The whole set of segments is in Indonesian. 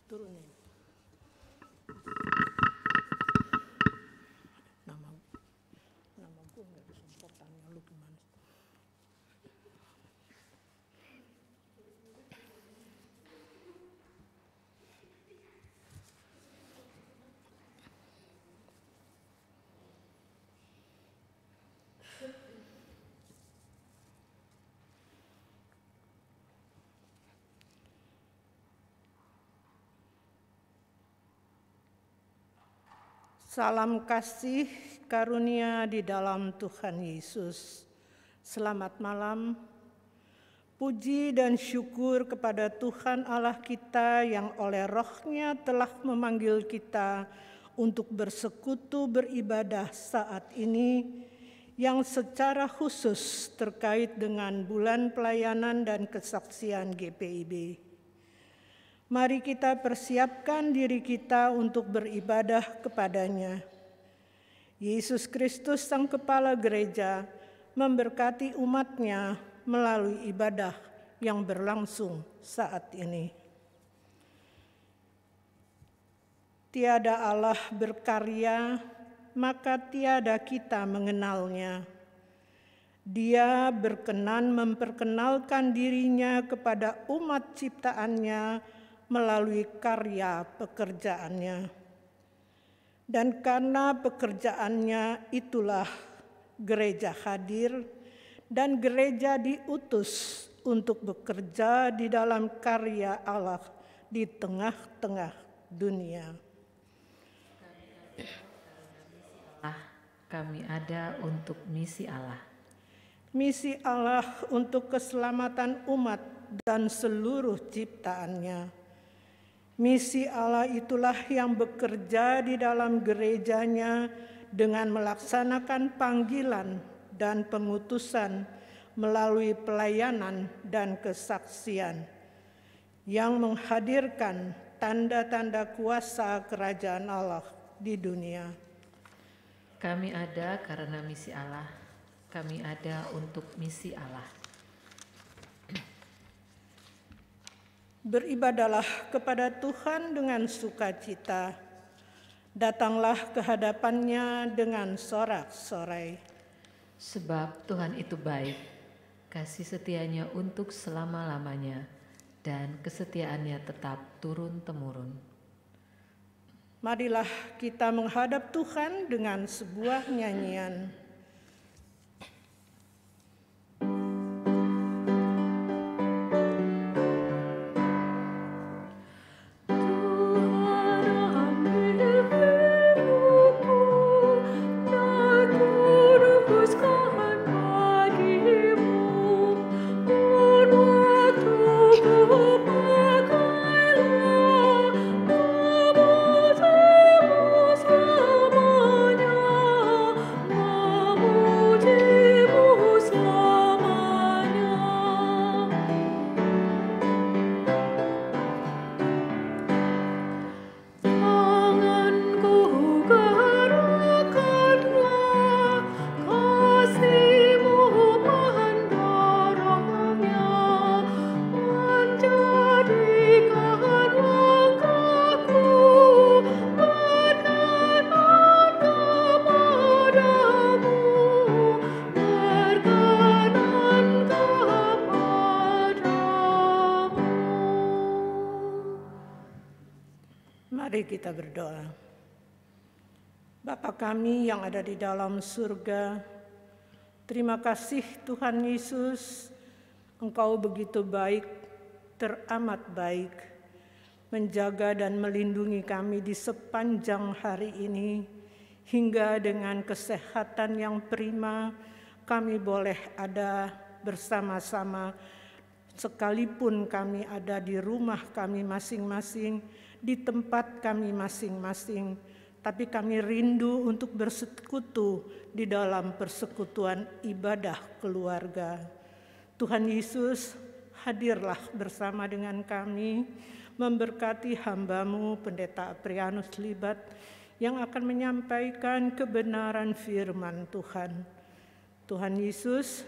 Turunin. Nama gue nggak bisa tanya lu gimana. Salam kasih karunia di dalam Tuhan Yesus. Selamat malam. Puji dan syukur kepada Tuhan Allah kita yang oleh Roh-Nya telah memanggil kita untuk bersekutu beribadah saat ini, yang secara khusus terkait dengan bulan pelayanan dan kesaksian GPIB. Mari kita persiapkan diri kita untuk beribadah kepadanya. Yesus Kristus Sang Kepala Gereja memberkati umat-Nya melalui ibadah yang berlangsung saat ini. Tiada Allah berkarya, maka tiada kita mengenalnya. Dia berkenan memperkenalkan dirinya kepada umat ciptaannya melalui karya pekerjaannya. Dan karena pekerjaannya itulah gereja hadir dan gereja diutus untuk bekerja di dalam karya Allah di tengah-tengah dunia. Kami ada untuk misi Allah. Misi Allah untuk keselamatan umat dan seluruh ciptaannya. Misi Allah itulah yang bekerja di dalam gerejanya dengan melaksanakan panggilan dan pengutusan melalui pelayanan dan kesaksian yang menghadirkan tanda-tanda kuasa kerajaan Allah di dunia. Kami ada karena misi Allah. Kami ada untuk misi Allah. Beribadalah kepada Tuhan dengan sukacita. Datanglah ke hadapan-Nya dengan sorak-sorai. Sebab Tuhan itu baik, kasih setianya untuk selama-lamanya, dan kesetiaannya tetap turun-temurun. Marilah kita menghadap Tuhan dengan sebuah nyanyian. Mari kita berdoa. Bapa kami yang ada di dalam surga, terima kasih Tuhan Yesus, Engkau begitu baik, teramat baik, menjaga dan melindungi kami di sepanjang hari ini, hingga dengan kesehatan yang prima kami boleh ada bersama-sama, sekalipun kami ada di rumah kami masing-masing, di tempat kami masing-masing, tapi kami rindu untuk bersekutu di dalam persekutuan ibadah keluarga. Tuhan Yesus, hadirlah bersama dengan kami, memberkati hamba-Mu Pendeta Aprianus Libat yang akan menyampaikan kebenaran firman Tuhan. Tuhan Yesus,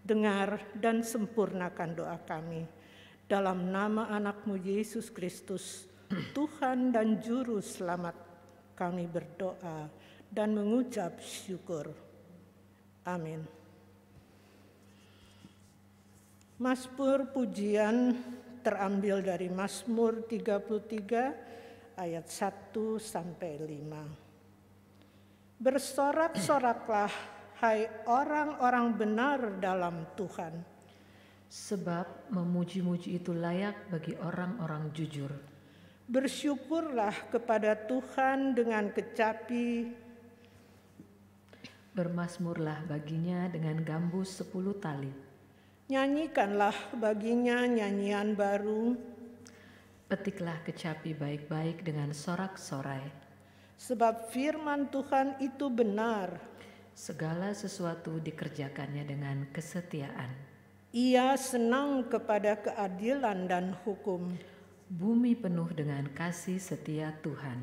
dengar dan sempurnakan doa kami. Dalam nama anak-Mu Yesus Kristus, Tuhan dan Juru Selamat, kami berdoa dan mengucap syukur. Amin. Mazmur pujian terambil dari Mazmur 33 ayat 1 sampai 5. Bersorak-soraklah hai orang-orang benar dalam Tuhan. Sebab memuji-muji itu layak bagi orang-orang jujur. Bersyukurlah kepada Tuhan dengan kecapi. Bermazmurlah baginya dengan gambus 10 tali. Nyanyikanlah baginya nyanyian baru. Petiklah kecapi baik-baik dengan sorak-sorai. Sebab firman Tuhan itu benar. Segala sesuatu dikerjakannya dengan kesetiaan. Ia senang kepada keadilan dan hukum. Bumi penuh dengan kasih setia Tuhan.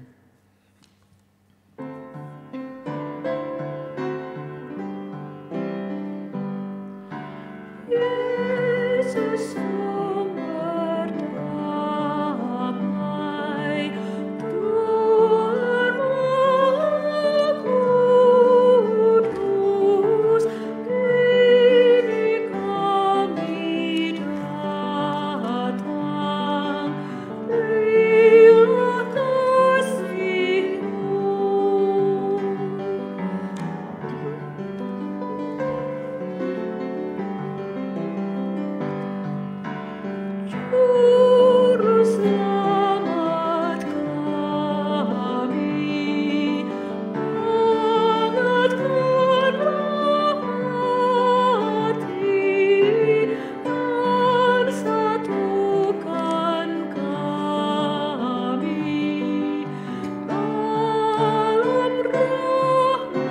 Yesus sumber damai, Tuhan Maha Kudus, kini kami datang, berilah kasih-Mu. Juru Selamat kami, hangatkanlah hati dan satukan kami dalam rahmat-Mu.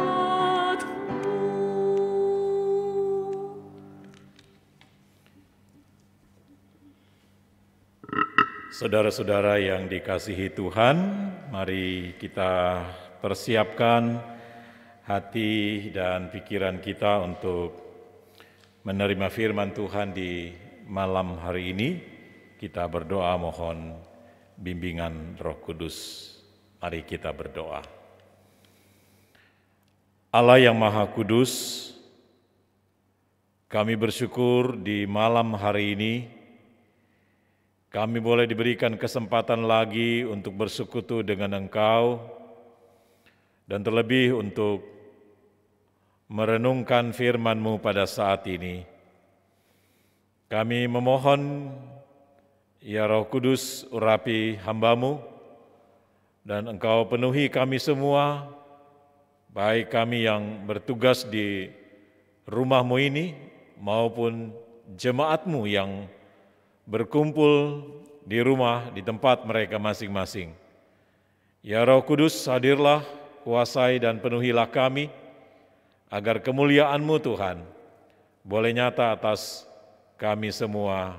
Saudara-saudara yang dikasihi Tuhan, mari kita persiapkan hati dan pikiran kita untuk menerima firman Tuhan di malam hari ini. Kita berdoa mohon bimbingan Roh Kudus. Mari kita berdoa. Allah yang Maha Kudus, kami bersyukur di malam hari ini kami boleh diberikan kesempatan lagi untuk bersekutu dengan Engkau dan terlebih untuk merenungkan firman-Mu pada saat ini. Kami memohon, ya Roh Kudus, urapi hamba-Mu dan Engkau penuhi kami semua, baik kami yang bertugas di rumah-Mu ini maupun jemaat-Mu yang berkumpul di rumah, di tempat mereka masing-masing. Ya Roh Kudus, hadirlah, kuasai dan penuhilah kami, agar kemuliaan-Mu Tuhan boleh nyata atas kami semua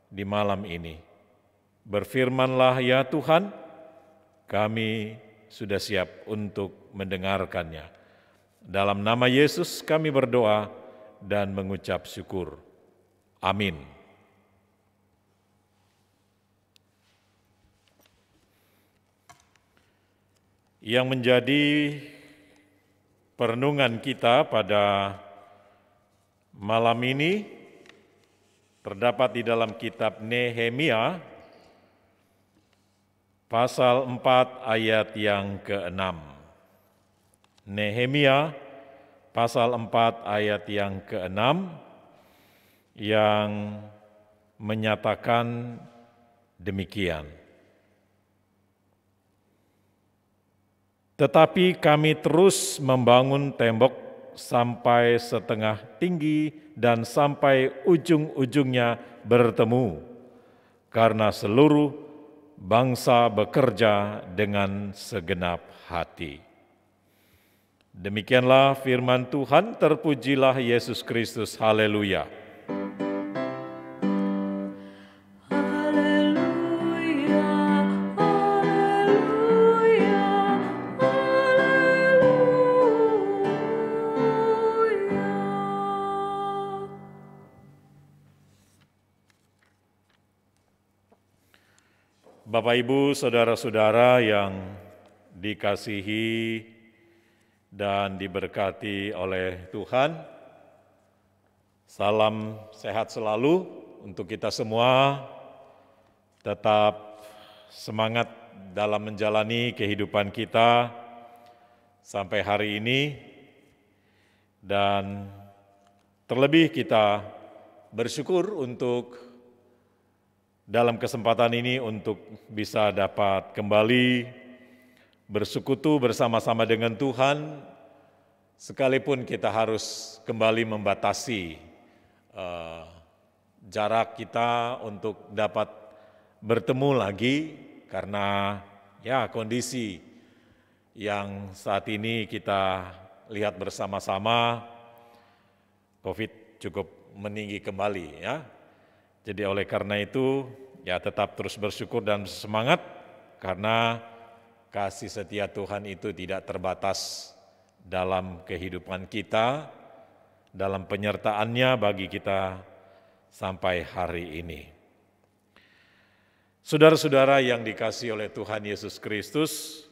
di malam ini. Berfirmanlah ya Tuhan, kami sudah siap untuk mendengarkannya. Dalam nama Yesus kami berdoa dan mengucap syukur. Amin. Yang menjadi perenungan kita pada malam ini terdapat di dalam kitab Nehemia pasal 4 ayat yang ke-6. Nehemia pasal 4 ayat yang ke-6 yang menyatakan demikian. Tetapi kami terus membangun tembok sampai setengah tinggi dan sampai ujung-ujungnya bertemu, karena seluruh bangsa bekerja dengan segenap hati. Demikianlah firman Tuhan, terpujilah Yesus Kristus, haleluya. Bapak, Ibu, saudara-saudara yang dikasihi dan diberkati oleh Tuhan, salam sehat selalu untuk kita semua, tetap semangat dalam menjalani kehidupan kita sampai hari ini, dan terlebih kita bersyukur untuk dalam kesempatan ini untuk bisa dapat kembali bersekutu bersama-sama dengan Tuhan, sekalipun kita harus kembali membatasi jarak kita untuk dapat bertemu lagi karena kondisi yang saat ini kita lihat bersama-sama, COVID cukup meninggi kembali ya. Jadi oleh karena itu tetap terus bersyukur dan semangat karena kasih setia Tuhan itu tidak terbatas dalam kehidupan kita, dalam penyertaannya bagi kita sampai hari ini. Saudara-saudara yang dikasihi oleh Tuhan Yesus Kristus,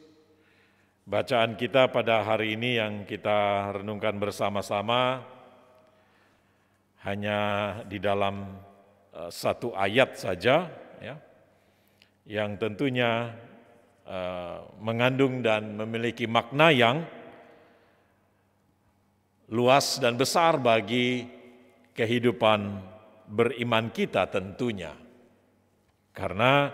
bacaan kita pada hari ini yang kita renungkan bersama-sama hanya di dalam satu ayat saja, yang tentunya mengandung dan memiliki makna yang luas dan besar bagi kehidupan beriman kita tentunya. Karena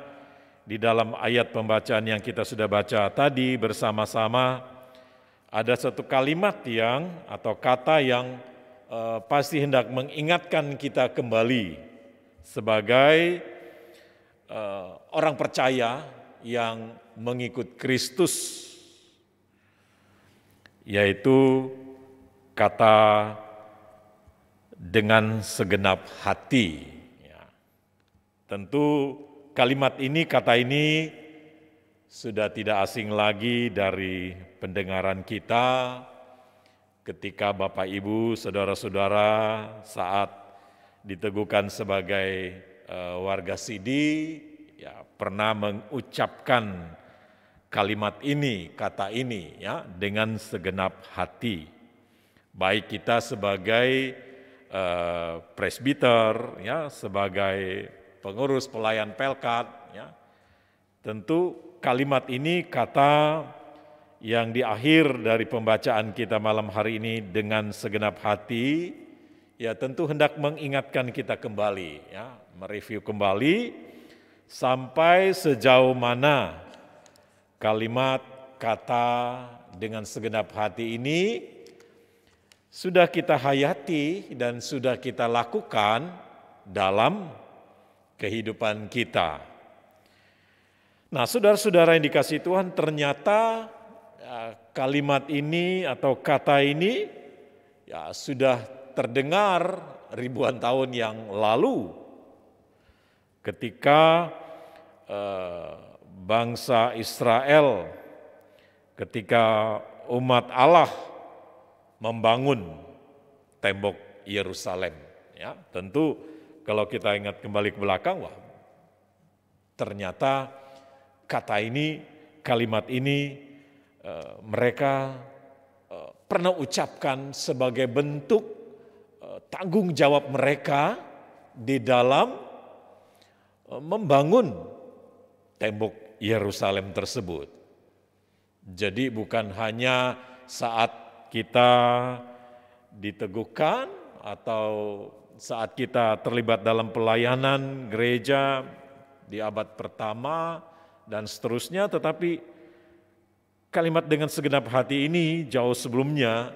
di dalam ayat pembacaan yang kita sudah baca tadi bersama-sama, ada satu kalimat atau kata yang pasti hendak mengingatkan kita kembali sebagai orang percaya yang mengikut Kristus, yaitu kata dengan segenap hati. Tentu kata ini sudah tidak asing lagi dari pendengaran kita ketika Bapak, Ibu, saudara-saudara saat diteguhkan sebagai warga Sidi, pernah mengucapkan kalimat ini, kata ini dengan segenap hati. Baik kita sebagai presbiter, sebagai pengurus pelayan Pelkat, tentu kalimat ini, kata yang di akhir dari pembacaan kita malam hari ini dengan segenap hati, tentu hendak mengingatkan kita kembali, mereview kembali sampai sejauh mana kalimat kata dengan segenap hati ini sudah kita hayati dan sudah kita lakukan dalam kehidupan kita. Nah, saudara-saudara yang dikasihi Tuhan, ternyata kalimat ini atau kata ini sudah terdengar ribuan tahun yang lalu ketika bangsa Israel, ketika umat Allah membangun tembok Yerusalem. Tentu kalau kita ingat kembali ke belakang, ternyata kata ini, kalimat ini mereka pernah ucapkan sebagai bentuk tanggung jawab mereka di dalam membangun tembok Yerusalem tersebut. Jadi bukan hanya saat kita diteguhkan atau saat kita terlibat dalam pelayanan gereja di abad pertama dan seterusnya, tetapi kalimat dengan segenap hati ini jauh sebelumnya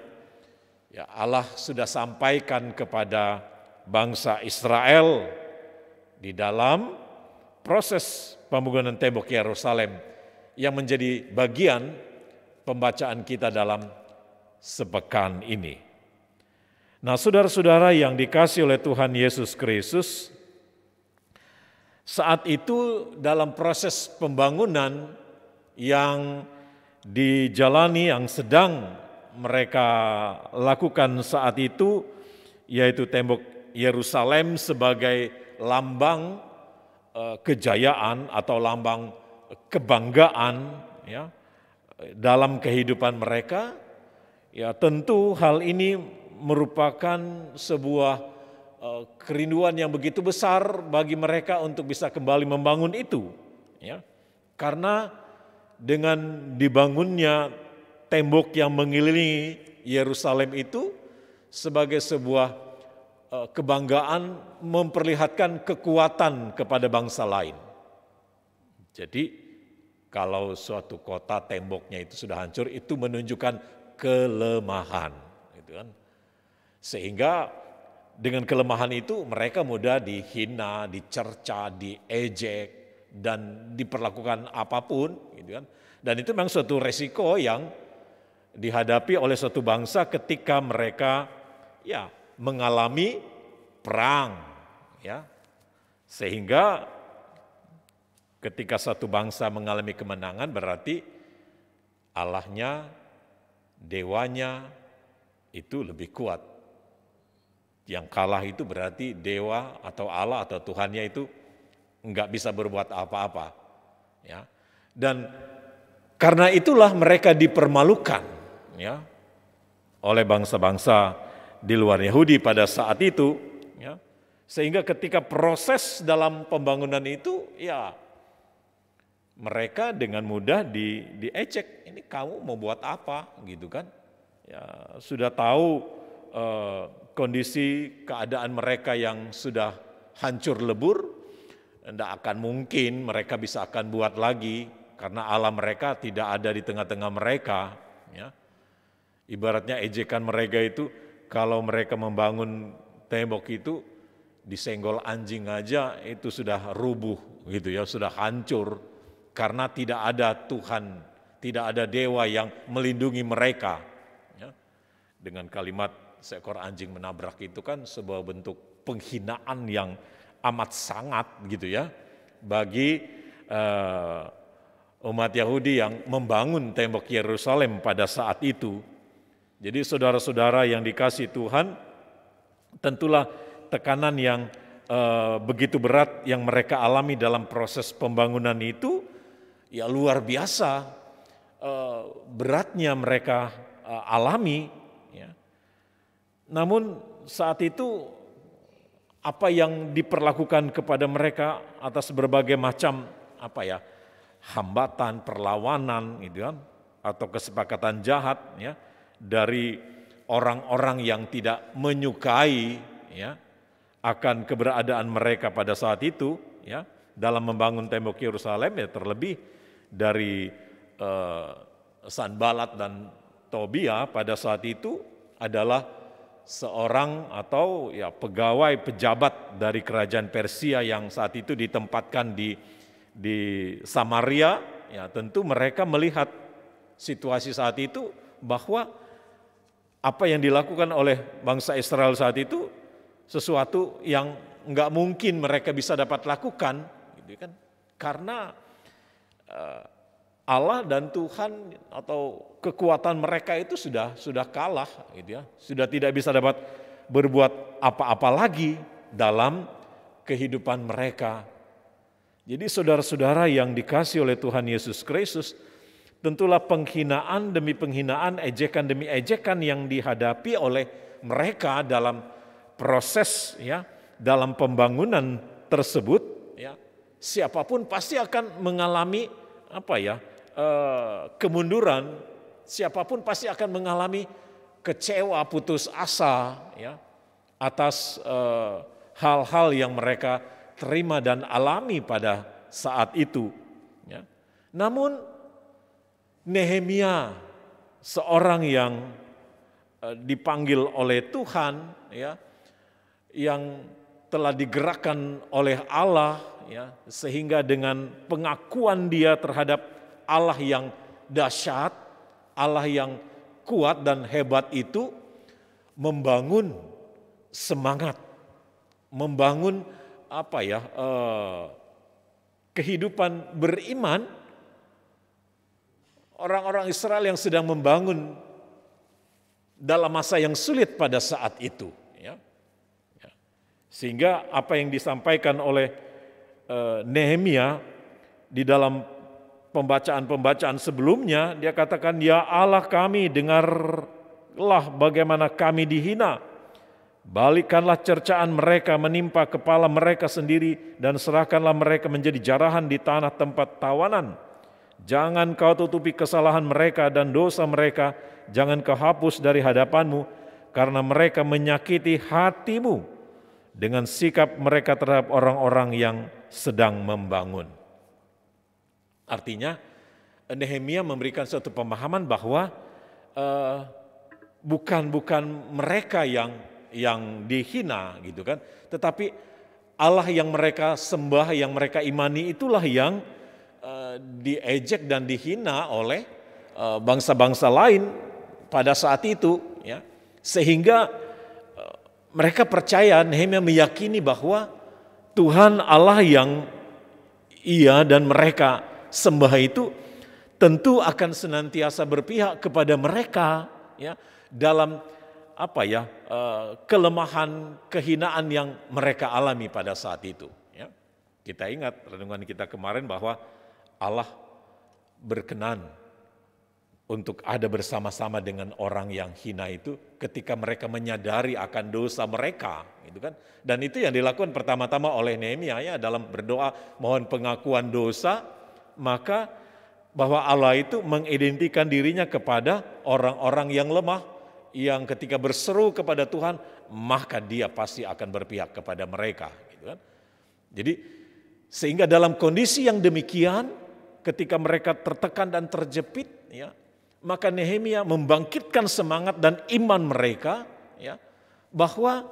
Allah sudah sampaikan kepada bangsa Israel di dalam proses pembangunan tembok Yerusalem yang menjadi bagian pembacaan kita dalam sepekan ini. Nah, saudara-saudara yang dikasihi oleh Tuhan Yesus Kristus, saat itu dalam proses pembangunan yang dijalani, yang sedang mereka lakukan saat itu, yaitu tembok Yerusalem sebagai lambang kejayaan atau lambang kebanggaan ya dalam kehidupan mereka, ya tentu hal ini merupakan sebuah kerinduan yang begitu besar bagi mereka untuk bisa kembali membangun itu ya. Karena dengan dibangunnya tembok yang mengelilingi Yerusalem itu sebagai sebuah kebanggaan, memperlihatkan kekuatan kepada bangsa lain. Jadi kalau suatu kota temboknya itu sudah hancur, itu menunjukkan kelemahan, gitu kan. Sehingga dengan kelemahan itu mereka mudah dihina, dicerca, diejek, dan diperlakukan apapun, gitu kan. Dan itu memang suatu resiko yang dihadapi oleh suatu bangsa ketika mereka ya mengalami perang, ya. Sehingga ketika satu bangsa mengalami kemenangan berarti Allahnya, dewanya itu lebih kuat. Yang kalah itu berarti dewa atau Allah atau Tuhannya itu enggak bisa berbuat apa-apa. Ya. Dan karena itulah mereka dipermalukan ya oleh bangsa-bangsa di luar Yahudi pada saat itu. Ya. Sehingga ketika proses dalam pembangunan itu ya mereka dengan mudah diejek. Ini kamu mau buat apa gitu kan. Ya, sudah tahu kondisi keadaan mereka yang sudah hancur lebur, tidak akan mungkin mereka bisa akan buat lagi karena Allah mereka tidak ada di tengah-tengah mereka. Ya. Ibaratnya ejekan mereka itu kalau mereka membangun tembok itu disenggol anjing aja itu sudah rubuh gitu ya, sudah hancur karena tidak ada Tuhan, tidak ada dewa yang melindungi mereka. Ya. Dengan kalimat seekor anjing menabrak itu kan sebuah bentuk penghinaan yang amat sangat gitu ya bagi umat Yahudi yang membangun tembok Yerusalem pada saat itu. Jadi saudara-saudara yang dikasihi Tuhan, tentulah tekanan yang begitu berat yang mereka alami dalam proses pembangunan itu ya luar biasa beratnya mereka alami. Namun saat itu apa yang diperlakukan kepada mereka atas berbagai macam hambatan, perlawanan gitu kan, atau kesepakatan jahat ya dari orang-orang yang tidak menyukai ya akan keberadaan mereka pada saat itu ya dalam membangun tembok Yerusalem ya terlebih dari Sanbalat dan Tobia pada saat itu adalah seorang atau ya pegawai pejabat dari kerajaan Persia yang saat itu ditempatkan di Samaria. Ya tentu mereka melihat situasi saat itu bahwa apa yang dilakukan oleh bangsa Israel saat itu sesuatu yang enggak mungkin mereka bisa dapat lakukan, gitu kan? Karena Allah dan Tuhan atau kekuatan mereka itu sudah kalah gitu ya. Sudah tidak bisa dapat berbuat apa-apa lagi dalam kehidupan mereka. Jadi saudara-saudara yang dikasihi oleh Tuhan Yesus Kristus, tentulah penghinaan demi penghinaan, ejekan demi ejekan yang dihadapi oleh mereka dalam proses ya, dalam pembangunan tersebut ya. Siapapun pasti akan mengalami kemunduran, siapapun pasti akan mengalami kecewa, putus asa ya atas hal-hal yang mereka terima dan alami pada saat itu. Ya. Namun Nehemia, seorang yang dipanggil oleh Tuhan, ya, yang telah digerakkan oleh Allah, ya, sehingga dengan pengakuan dia terhadap Allah yang dahsyat, Allah yang kuat dan hebat itu membangun semangat, membangun kehidupan beriman orang-orang Israel yang sedang membangun dalam masa yang sulit pada saat itu. Ya. Sehingga apa yang disampaikan oleh Nehemia di dalam pembacaan-pembacaan sebelumnya, dia katakan, "Ya Allah kami, dengarlah bagaimana kami dihina. Balikkanlah cercaan mereka menimpa kepala mereka sendiri dan serahkanlah mereka menjadi jarahan di tanah tempat tawanan. Jangan kau tutupi kesalahan mereka dan dosa mereka, jangan kau hapus dari hadapanmu, karena mereka menyakiti hatimu dengan sikap mereka terhadap orang-orang yang sedang membangun." Artinya Nehemia memberikan suatu pemahaman bahwa bukan mereka yang dihina gitu kan, tetapi Allah yang mereka sembah, yang mereka imani itulah yang diejek dan dihina oleh bangsa-bangsa lain pada saat itu, ya. Sehingga mereka percaya, Nehemia meyakini bahwa Tuhan Allah yang ia dan mereka sembah itu tentu akan senantiasa berpihak kepada mereka, ya, dalam kelemahan, kehinaan yang mereka alami pada saat itu, ya. Kita ingat renungan kita kemarin bahwa Allah berkenan untuk ada bersama-sama dengan orang yang hina itu ketika mereka menyadari akan dosa mereka, gitu kan. Dan itu yang dilakukan pertama-tama oleh Nehemia, ya, dalam berdoa mohon pengakuan dosa, maka bahwa Allah itu mengidentikan dirinya kepada orang-orang yang lemah, yang ketika berseru kepada Tuhan, maka Dia pasti akan berpihak kepada mereka, gitu kan. Jadi sehingga dalam kondisi yang demikian, ketika mereka tertekan dan terjepit, ya, maka Nehemia membangkitkan semangat dan iman mereka, ya, bahwa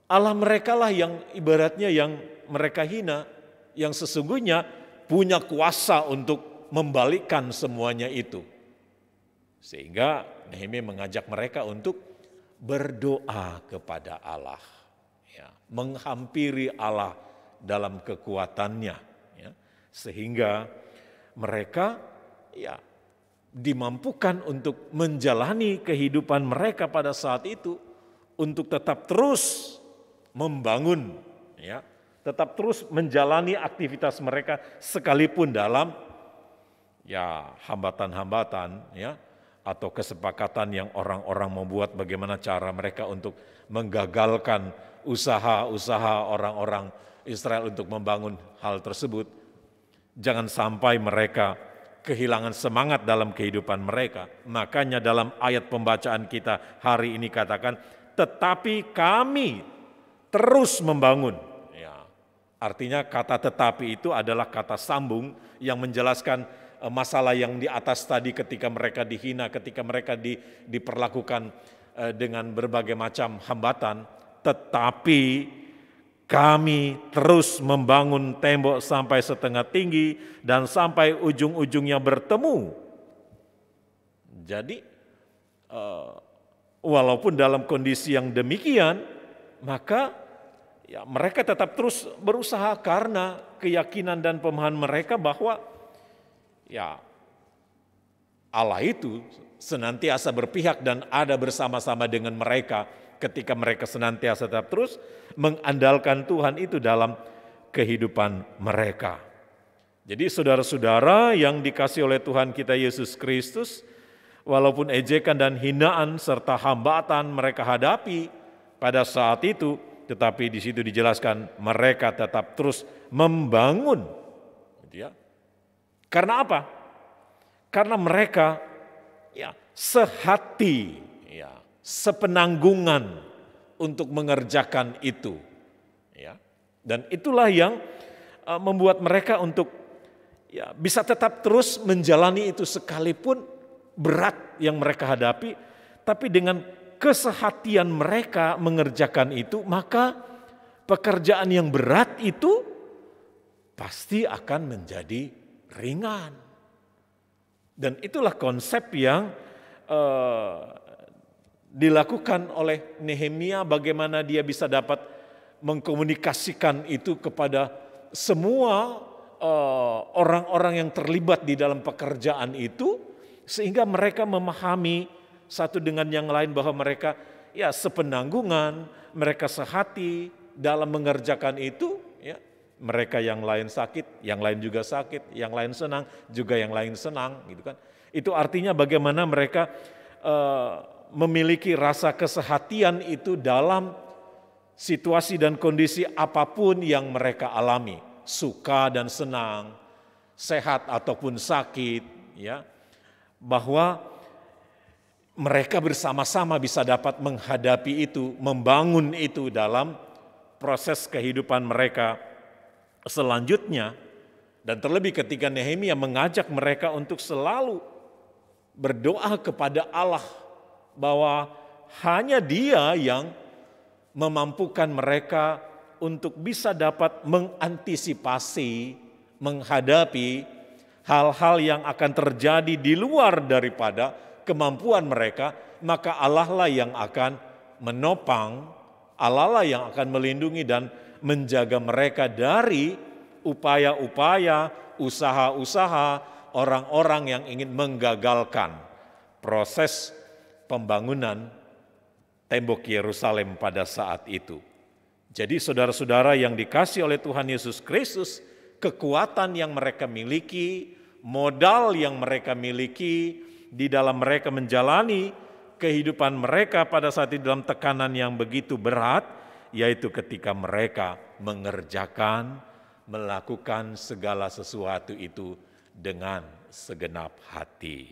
Allah mereka lah yang ibaratnya yang mereka hina, yang sesungguhnya punya kuasa untuk membalikkan semuanya itu. Sehingga Nehemia mengajak mereka untuk berdoa kepada Allah, ya, menghampiri Allah dalam kekuatannya, ya, sehingga mereka, ya, dimampukan untuk menjalani kehidupan mereka pada saat itu, untuk tetap terus membangun, ya, tetap terus menjalani aktivitas mereka sekalipun dalam, ya, hambatan-hambatan, ya, atau kesepakatan yang orang-orang membuat bagaimana cara mereka untuk menggagalkan usaha-usaha orang-orang Israel untuk membangun hal tersebut. Jangan sampai mereka kehilangan semangat dalam kehidupan mereka. Makanya dalam ayat pembacaan kita hari ini katakan, tetapi kami terus membangun. Artinya kata tetapi itu adalah kata sambung yang menjelaskan masalah yang di atas tadi ketika mereka dihina, ketika mereka diperlakukan dengan berbagai macam hambatan. Tetapi kami terus membangun tembok sampai setengah tinggi dan sampai ujung-ujungnya bertemu. Jadi walaupun dalam kondisi yang demikian, maka ya, mereka tetap terus berusaha karena keyakinan dan pemahaman mereka bahwa, ya, Allah itu senantiasa berpihak dan ada bersama-sama dengan mereka ketika mereka senantiasa tetap terus mengandalkan Tuhan itu dalam kehidupan mereka. Jadi saudara-saudara yang dikasihi oleh Tuhan kita Yesus Kristus, walaupun ejekan dan hinaan serta hambatan mereka hadapi pada saat itu, tetapi di situ dijelaskan mereka tetap terus membangun, gitu, ya. Karena apa? Karena mereka, ya, sehati, ya, sepenanggungan untuk mengerjakan itu, ya. Dan itulah yang membuat mereka untuk, ya, bisa tetap terus menjalani itu sekalipun berat yang mereka hadapi, tapi dengan kesehatian mereka mengerjakan itu, maka pekerjaan yang berat itu pasti akan menjadi ringan. Dan itulah konsep yang dilakukan oleh Nehemia, bagaimana dia bisa dapat mengkomunikasikan itu kepada semua orang-orang yang terlibat di dalam pekerjaan itu, sehingga mereka memahami satu dengan yang lain bahwa mereka, ya, sepenanggungan, mereka sehati dalam mengerjakan itu, ya. mereka yang lain sakit, yang lain juga sakit, yang lain senang, juga yang lain senang, gitu kan. Itu artinya bagaimana mereka memiliki rasa kesehatian itu dalam situasi dan kondisi apapun yang mereka alami, suka dan senang, sehat ataupun sakit, ya, bahwa mereka bersama-sama bisa dapat menghadapi itu, membangun itu dalam proses kehidupan mereka selanjutnya. Dan terlebih ketika Nehemia mengajak mereka untuk selalu berdoa kepada Allah bahwa hanya Dia yang memampukan mereka untuk bisa dapat mengantisipasi, menghadapi hal-hal yang akan terjadi di luar daripada kemampuan mereka, maka Allah lah yang akan menopang, Allah lah yang akan melindungi dan menjaga mereka dari upaya-upaya, usaha-usaha orang-orang yang ingin menggagalkan proses pembangunan tembok Yerusalem pada saat itu. Jadi saudara-saudara yang dikasihi oleh Tuhan Yesus Kristus, kekuatan yang mereka miliki, modal yang mereka miliki di dalam mereka menjalani kehidupan mereka pada saat itu dalam tekanan yang begitu berat, yaitu ketika mereka mengerjakan, melakukan segala sesuatu itu dengan segenap hati,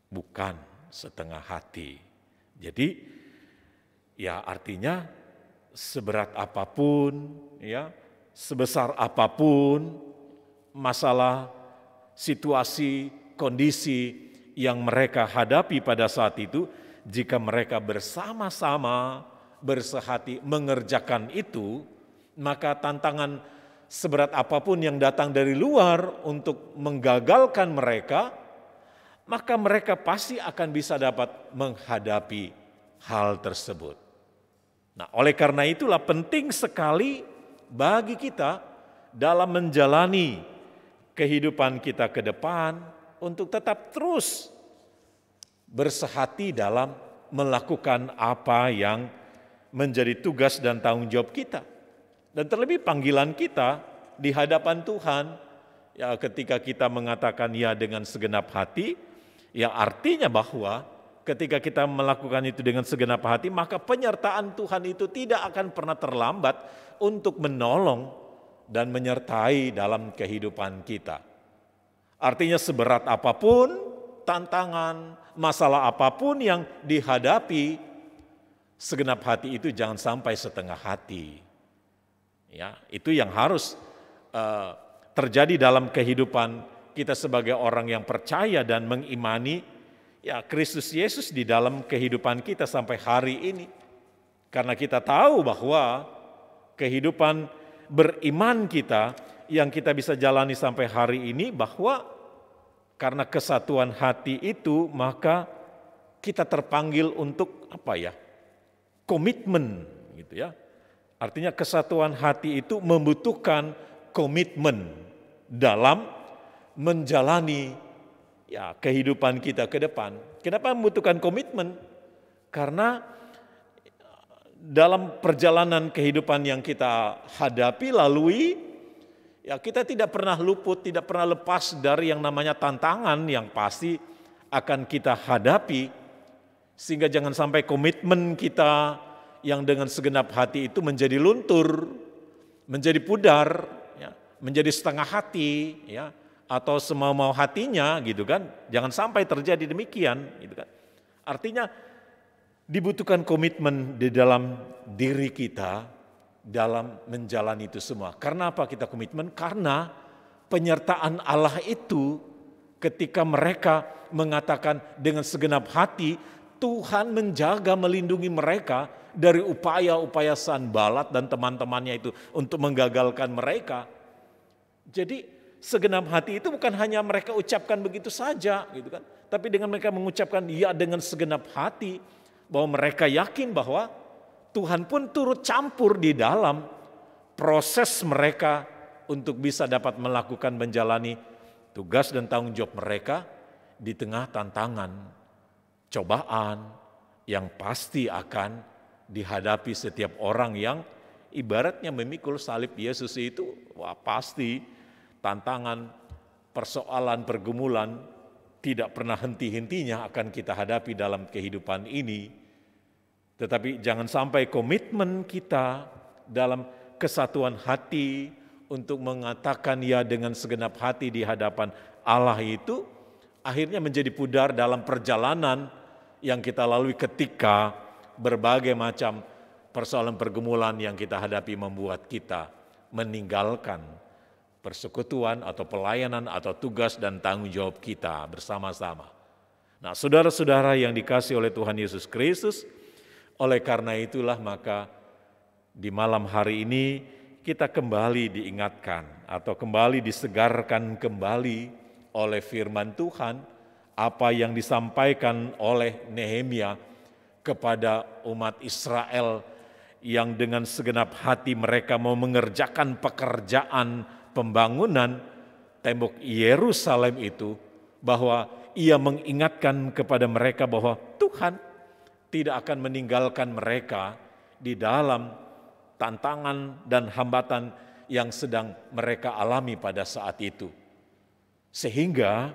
bukan setengah hati. Jadi ya artinya seberat apapun, ya, sebesar apapun masalah, situasi, kondisi yang mereka hadapi pada saat itu, jika mereka bersama-sama bersehati mengerjakan itu, maka tantangan seberat apapun yang datang dari luar untuk menggagalkan mereka, maka mereka pasti akan bisa dapat menghadapi hal tersebut. Nah, oleh karena itulah penting sekali bagi kita dalam menjalani kehidupan kita ke depan untuk tetap terus bersehati dalam melakukan apa yang menjadi tugas dan tanggung jawab kita. Dan terlebih panggilan kita di hadapan Tuhan, ya ketika kita mengatakan ya dengan segenap hati, ya artinya bahwa ketika kita melakukan itu dengan segenap hati, maka penyertaan Tuhan itu tidak akan pernah terlambat untuk menolong dan menyertai dalam kehidupan kita. Artinya seberat apapun tantangan, masalah apapun yang dihadapi, segenap hati itu jangan sampai setengah hati. Ya, itu yang harus terjadi dalam kehidupan kita sebagai orang yang percaya dan mengimani ya Kristus Yesus di dalam kehidupan kita sampai hari ini. Karena kita tahu bahwa kehidupan beriman kita yang kita bisa jalani sampai hari ini, bahwa karena kesatuan hati itu maka kita terpanggil untuk apa ya? Komitmen gitu ya. Artinya kesatuan hati itu membutuhkan komitmen dalam menjalani ya kehidupan kita ke depan. Kenapa membutuhkan komitmen? Karena dalam perjalanan kehidupan yang kita hadapi, lalui, ya kita tidak pernah luput, tidak pernah lepas dari yang namanya tantangan yang pasti akan kita hadapi. Sehingga jangan sampai komitmen kita yang dengan segenap hati itu menjadi luntur, menjadi pudar, ya, menjadi setengah hati, ya, atau semau-mau hatinya, gitu kan? Jangan sampai terjadi demikian, gitu kan? Artinya dibutuhkan komitmen di dalam diri kita dalam menjalani itu semua. Karena apa kita komitmen? Karena penyertaan Allah itu ketika mereka mengatakan dengan segenap hati, Tuhan menjaga melindungi mereka dari upaya-upaya Sanbalat dan teman-temannya itu untuk menggagalkan mereka. Jadi segenap hati itu bukan hanya mereka ucapkan begitu saja, gitu kan? Tapi dengan mereka mengucapkan ya dengan segenap hati, bahwa mereka yakin bahwa Tuhan pun turut campur di dalam proses mereka untuk bisa dapat melakukan menjalani tugas dan tanggung jawab mereka di tengah tantangan, cobaan yang pasti akan dihadapi setiap orang yang ibaratnya memikul salib Yesus itu, wah pasti tantangan, persoalan, pergumulan tidak pernah henti-hentinya akan kita hadapi dalam kehidupan ini. Tetapi jangan sampai komitmen kita dalam kesatuan hati untuk mengatakan ya dengan segenap hati di hadapan Allah itu akhirnya menjadi pudar dalam perjalanan yang kita lalui ketika berbagai macam persoalan pergumulan yang kita hadapi membuat kita meninggalkan persekutuan atau pelayanan atau tugas dan tanggung jawab kita bersama-sama. Nah, saudara-saudara yang dikasihi oleh Tuhan Yesus Kristus, oleh karena itulah maka di malam hari ini kita kembali diingatkan atau kembali disegarkan kembali oleh firman Tuhan apa yang disampaikan oleh Nehemia kepada umat Israel yang dengan segenap hati mereka mau mengerjakan pekerjaan pembangunan tembok Yerusalem itu, bahwa ia mengingatkan kepada mereka bahwa Tuhan tidak akan meninggalkan mereka di dalam tantangan dan hambatan yang sedang mereka alami pada saat itu. Sehingga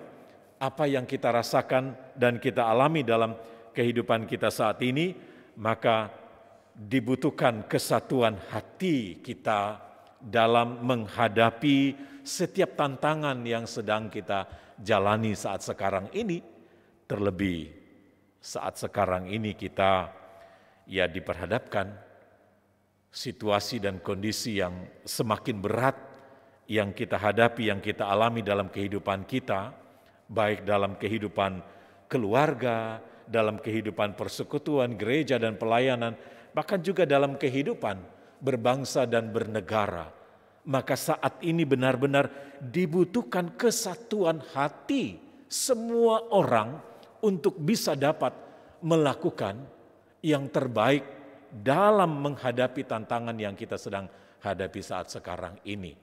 apa yang kita rasakan dan kita alami dalam kehidupan kita saat ini, maka dibutuhkan kesatuan hati kita dalam menghadapi setiap tantangan yang sedang kita jalani saat sekarang ini. Terlebih saat sekarang ini kita ya diperhadapkan situasi dan kondisi yang semakin berat yang kita hadapi, yang kita alami dalam kehidupan kita, baik dalam kehidupan keluarga, dalam kehidupan persekutuan, gereja dan pelayanan, bahkan juga dalam kehidupan berbangsa dan bernegara. Maka saat ini benar-benar dibutuhkan kesatuan hati semua orang untuk bisa dapat melakukan yang terbaik dalam menghadapi tantangan yang kita sedang hadapi saat sekarang ini.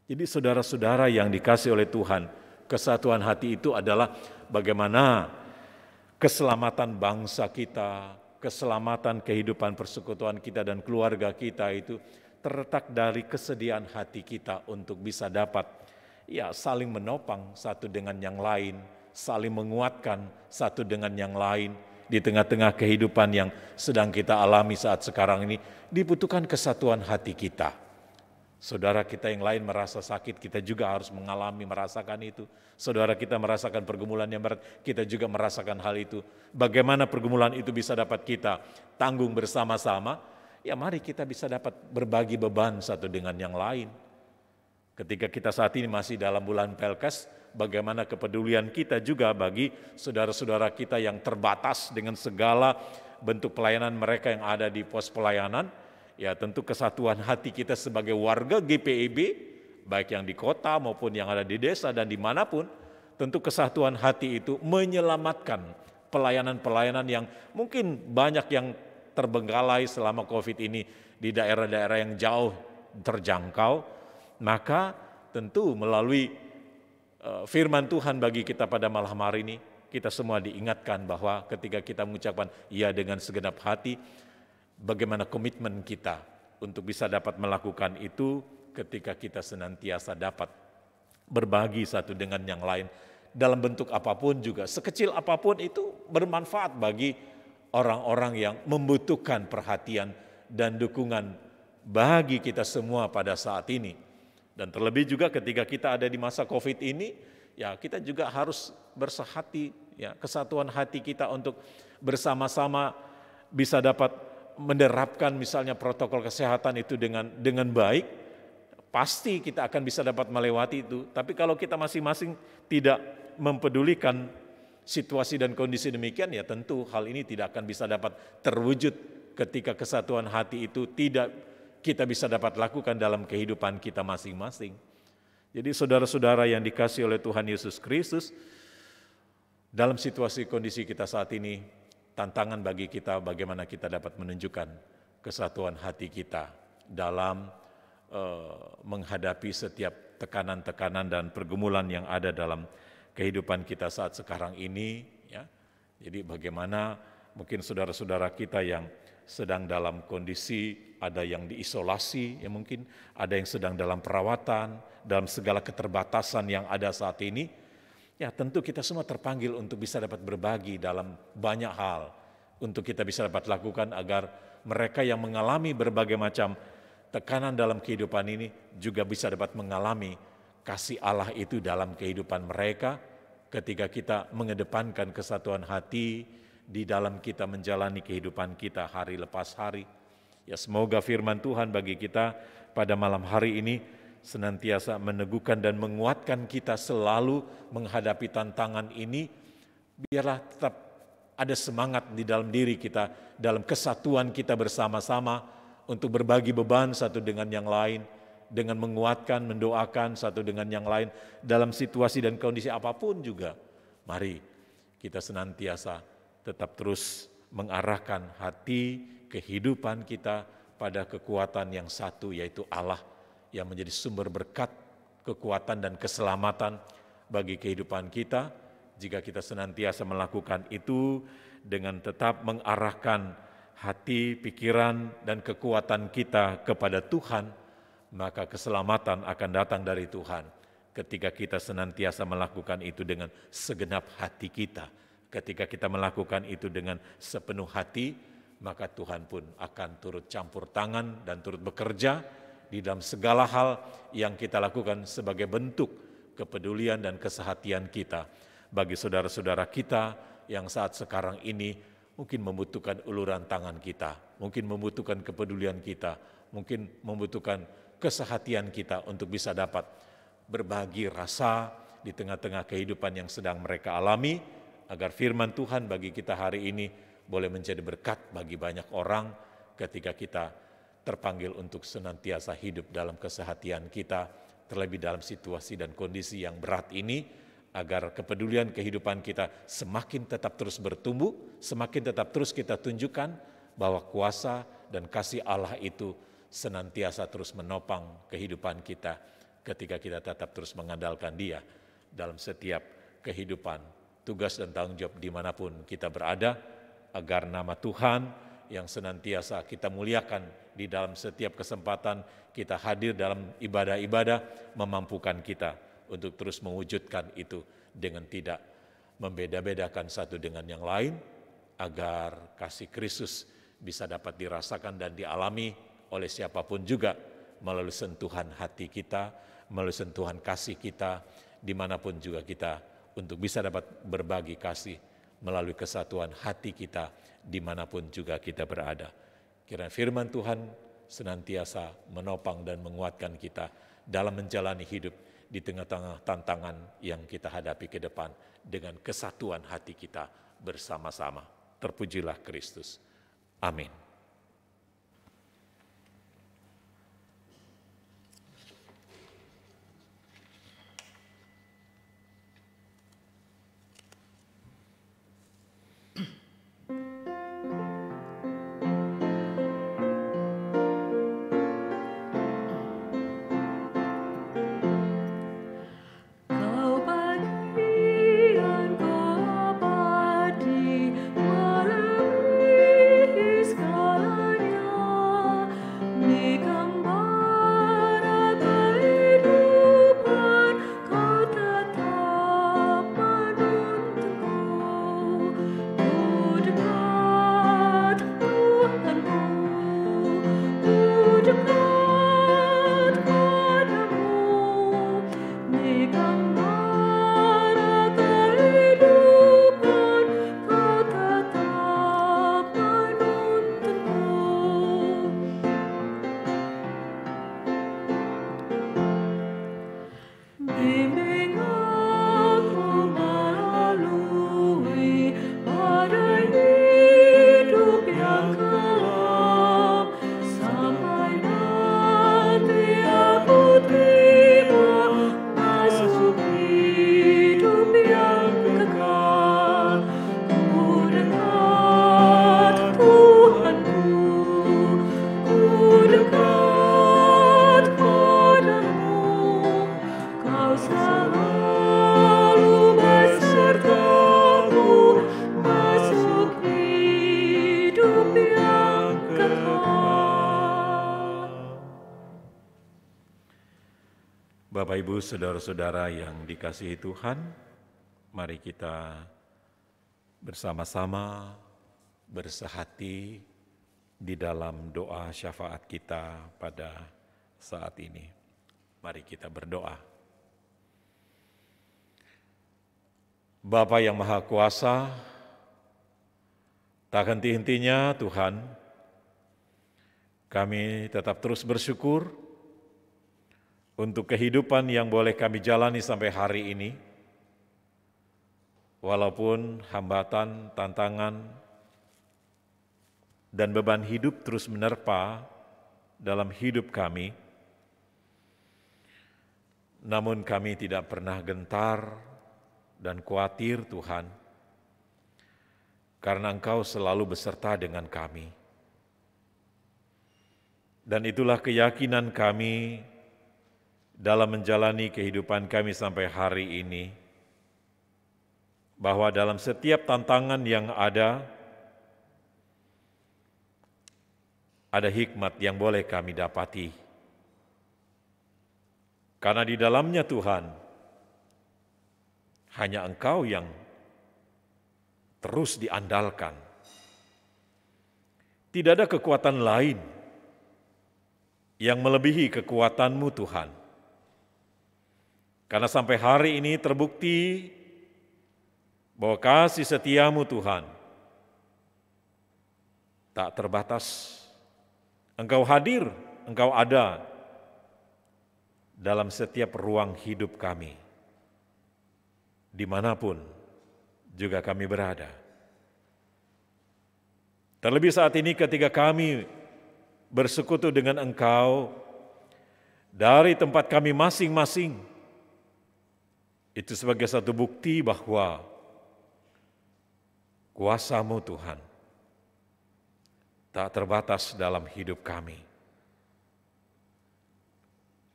Jadi saudara-saudara yang dikasihi oleh Tuhan, kesatuan hati itu adalah bagaimana keselamatan bangsa kita, keselamatan kehidupan persekutuan kita dan keluarga kita itu terletak dari kesediaan hati kita untuk bisa dapat ya saling menopang satu dengan yang lain, saling menguatkan satu dengan yang lain di tengah-tengah kehidupan yang sedang kita alami saat sekarang ini. Dibutuhkan kesatuan hati kita. Saudara kita yang lain merasa sakit, kita juga harus merasakan itu. Saudara kita merasakan pergumulan yang berat, kita juga merasakan hal itu. Bagaimana pergumulan itu bisa dapat kita tanggung bersama-sama? Ya mari kita bisa dapat berbagi beban satu dengan yang lain. Ketika kita saat ini masih dalam bulan Pelkes, bagaimana kepedulian kita juga bagi saudara-saudara kita yang terbatas dengan segala bentuk pelayanan mereka yang ada di pos pelayanan. Ya tentu kesatuan hati kita sebagai warga GPIB, baik yang di kota maupun yang ada di desa dan dimanapun, tentu kesatuan hati itu menyelamatkan pelayanan-pelayanan yang mungkin banyak yang terbengkalai selama COVID ini di daerah-daerah yang jauh terjangkau. Maka tentu melalui firman Tuhan bagi kita pada malam hari ini, kita semua diingatkan bahwa ketika kita mengucapkan iya dengan segenap hati, bagaimana komitmen kita untuk bisa dapat melakukan itu ketika kita senantiasa dapat berbagi satu dengan yang lain dalam bentuk apapun juga, sekecil apapun itu bermanfaat bagi orang-orang yang membutuhkan perhatian dan dukungan bagi kita semua pada saat ini. Dan terlebih juga ketika kita ada di masa COVID ini, ya kita juga harus bersehati, ya kesatuan hati kita untuk bersama-sama bisa dapat menerapkan misalnya protokol kesehatan itu dengan baik, pasti kita akan bisa dapat melewati itu. Tapi kalau kita masing-masing tidak mempedulikan situasi dan kondisi demikian, ya tentu hal ini tidak akan bisa dapat terwujud ketika kesatuan hati itu tidak kita bisa dapat lakukan dalam kehidupan kita masing-masing. Jadi saudara-saudara yang dikasihi oleh Tuhan Yesus Kristus, dalam situasi kondisi kita saat ini, tantangan bagi kita bagaimana kita dapat menunjukkan kesatuan hati kita dalam menghadapi setiap tekanan-tekanan dan pergumulan yang ada dalam kehidupan kita saat sekarang ini. Ya. Jadi bagaimana mungkin saudara-saudara kita yang sedang dalam kondisi, ada yang diisolasi, ya mungkin ada yang sedang dalam perawatan, dalam segala keterbatasan yang ada saat ini. Ya tentu kita semua terpanggil untuk bisa dapat berbagi dalam banyak hal, untuk kita bisa dapat lakukan agar mereka yang mengalami berbagai macam tekanan dalam kehidupan ini juga bisa dapat mengalami kasih Allah itu dalam kehidupan mereka ketika kita mengedepankan kesatuan hati di dalam kita menjalani kehidupan kita hari lepas hari. Ya semoga firman Tuhan bagi kita pada malam hari ini senantiasa meneguhkan dan menguatkan kita selalu menghadapi tantangan ini. Biarlah tetap ada semangat di dalam diri kita, dalam kesatuan kita bersama-sama untuk berbagi beban satu dengan yang lain, dengan menguatkan, mendoakan satu dengan yang lain dalam situasi dan kondisi apapun juga. Mari kita senantiasa tetap terus mengarahkan hati kehidupan kita pada kekuatan yang satu, yaitu Allah yang menjadi sumber berkat, kekuatan dan keselamatan bagi kehidupan kita. Jika kita senantiasa melakukan itu dengan tetap mengarahkan hati, pikiran, dan kekuatan kita kepada Tuhan, maka keselamatan akan datang dari Tuhan. Ketika kita senantiasa melakukan itu dengan segenap hati kita, ketika kita melakukan itu dengan sepenuh hati, maka Tuhan pun akan turut campur tangan dan turut bekerja di dalam segala hal yang kita lakukan sebagai bentuk kepedulian dan kesehatian kita. Bagi saudara-saudara kita yang saat sekarang ini mungkin membutuhkan uluran tangan kita, mungkin membutuhkan kepedulian kita, mungkin membutuhkan kesehatian kita untuk bisa dapat berbagi rasa di tengah-tengah kehidupan yang sedang mereka alami, agar firman Tuhan bagi kita hari ini boleh menjadi berkat bagi banyak orang ketika kita terpanggil untuk senantiasa hidup dalam kesehatian kita, terlebih dalam situasi dan kondisi yang berat ini, agar kepedulian kehidupan kita semakin tetap terus bertumbuh, semakin tetap terus kita tunjukkan bahwa kuasa dan kasih Allah itu senantiasa terus menopang kehidupan kita ketika kita tetap terus mengandalkan Dia dalam setiap kehidupan, tugas dan tanggung jawab dimanapun kita berada, agar nama Tuhan yang senantiasa kita muliakan di dalam setiap kesempatan kita hadir dalam ibadah-ibadah memampukan kita untuk terus mewujudkan itu dengan tidak membeda-bedakan satu dengan yang lain, agar kasih Kristus bisa dapat dirasakan dan dialami oleh siapapun juga melalui sentuhan hati kita, melalui sentuhan kasih kita, dimanapun juga kita, untuk bisa dapat berbagi kasih melalui kesatuan hati kita dimanapun juga kita berada. Kiranya firman Tuhan senantiasa menopang dan menguatkan kita dalam menjalani hidup di tengah-tengah tantangan yang kita hadapi ke depan dengan kesatuan hati kita bersama-sama. Terpujilah Kristus. Amin. Bapak, Ibu, saudara-saudara yang dikasihi Tuhan, mari kita bersama-sama bersehati di dalam doa syafaat kita pada saat ini. Mari kita berdoa. Bapa yang Maha Kuasa, tak henti-hentinya Tuhan, kami tetap terus bersyukur untuk kehidupan yang boleh kami jalani sampai hari ini. Walaupun hambatan, tantangan, dan beban hidup terus menerpa dalam hidup kami, namun kami tidak pernah gentar dan khawatir Tuhan, karena Engkau selalu beserta dengan kami. Dan itulah keyakinan kami dalam menjalani kehidupan kami sampai hari ini, bahwa dalam setiap tantangan yang ada hikmat yang boleh kami dapati. Karena di dalamnya Tuhan, hanya Engkau yang terus diandalkan. Tidak ada kekuatan lain yang melebihi kekuatan-Mu Tuhan. Karena sampai hari ini terbukti bahwa kasih setia-Mu Tuhan tak terbatas. Engkau hadir, Engkau ada dalam setiap ruang hidup kami, dimanapun juga kami berada. Terlebih saat ini ketika kami bersekutu dengan Engkau dari tempat kami masing-masing, itu sebagai satu bukti bahwa kuasa-Mu Tuhan tak terbatas dalam hidup kami.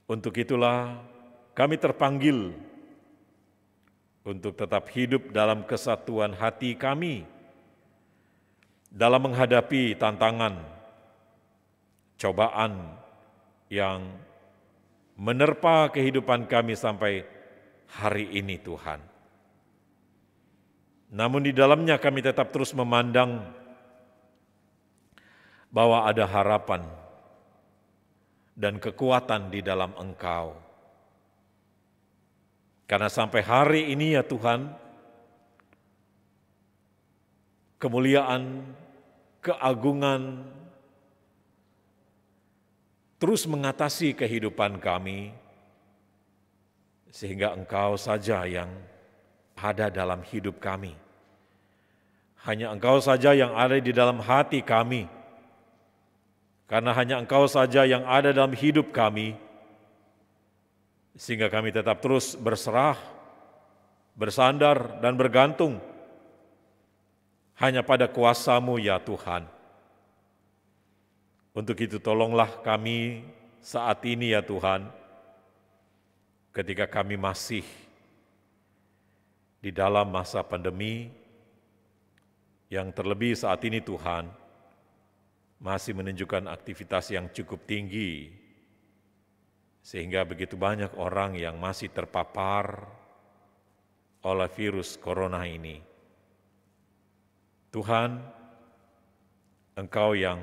Untuk itulah kami terpanggil untuk tetap hidup dalam kesatuan hati kami dalam menghadapi tantangan, cobaan yang menerpa kehidupan kami sampai hari ini Tuhan. Namun di dalamnya kami tetap terus memandang bahwa ada harapan dan kekuatan di dalam Engkau. Karena sampai hari ini ya Tuhan, kemuliaan, keagungan terus mengatasi kehidupan kami, sehingga Engkau saja yang ada dalam hidup kami. Hanya Engkau saja yang ada di dalam hati kami. Karena hanya Engkau saja yang ada dalam hidup kami, sehingga kami tetap terus berserah, bersandar, dan bergantung hanya pada kuasa-Mu ya Tuhan. Untuk itu tolonglah kami saat ini ya Tuhan, ketika kami masih di dalam masa pandemi, yang terlebih saat ini Tuhan, masih menunjukkan aktivitas yang cukup tinggi, sehingga begitu banyak orang yang masih terpapar oleh virus corona ini. Tuhan, Engkau yang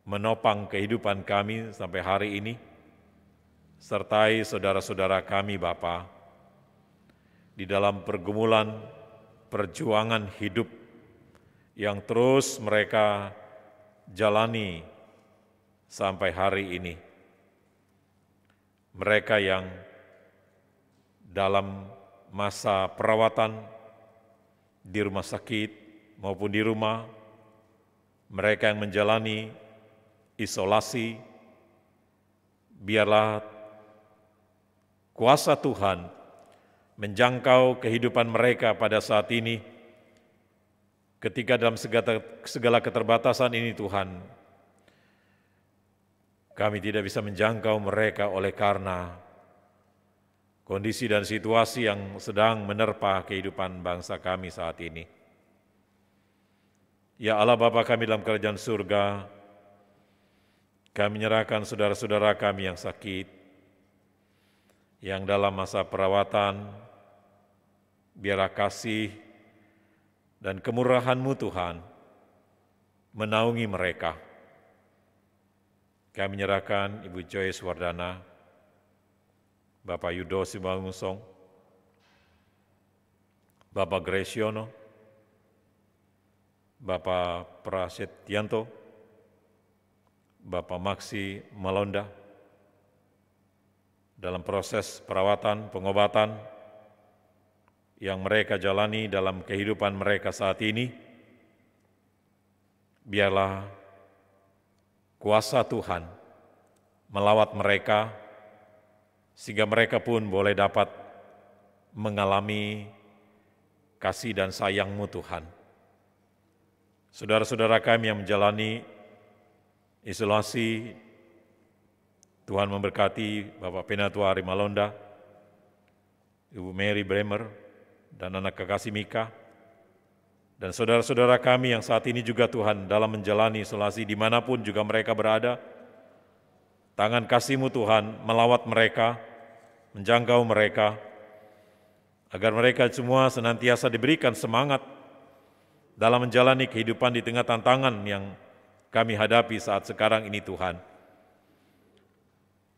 menopang kehidupan kami sampai hari ini, sertai saudara-saudara kami Bapa, di dalam pergumulan perjuangan hidup yang terus mereka jalani sampai hari ini. Mereka yang dalam masa perawatan di rumah sakit maupun di rumah, mereka yang menjalani isolasi, biarlah kuasa Tuhan menjangkau kehidupan mereka pada saat ini, ketika dalam segala keterbatasan ini Tuhan, kami tidak bisa menjangkau mereka oleh karena kondisi dan situasi yang sedang menerpa kehidupan bangsa kami saat ini. Ya Allah Bapa kami dalam kerajaan surga, kami menyerahkan saudara-saudara kami yang sakit, yang dalam masa perawatan, biarlah kasih dan kemurahan-Mu Tuhan menaungi mereka. Kami menyerahkan Ibu Joyce Wardana, Bapak Yudo Simanusong, Bapak Gresiono, Bapak Prasetyanto, Bapak Maksi Malonda, dalam proses perawatan, pengobatan yang mereka jalani dalam kehidupan mereka saat ini. Biarlah kuasa Tuhan melawat mereka, sehingga mereka pun boleh dapat mengalami kasih dan sayang-Mu Tuhan. Saudara-saudara kami yang menjalani isolasi, Tuhan memberkati Bapak Penatua Ari Malonda, Ibu Mary Bremer, dan anak kekasih Mika, dan saudara-saudara kami yang saat ini juga Tuhan dalam menjalani isolasi dimanapun juga mereka berada. Tangan kasih-Mu Tuhan melawat mereka, menjangkau mereka, agar mereka semua senantiasa diberikan semangat dalam menjalani kehidupan di tengah tantangan yang kami hadapi saat sekarang ini Tuhan.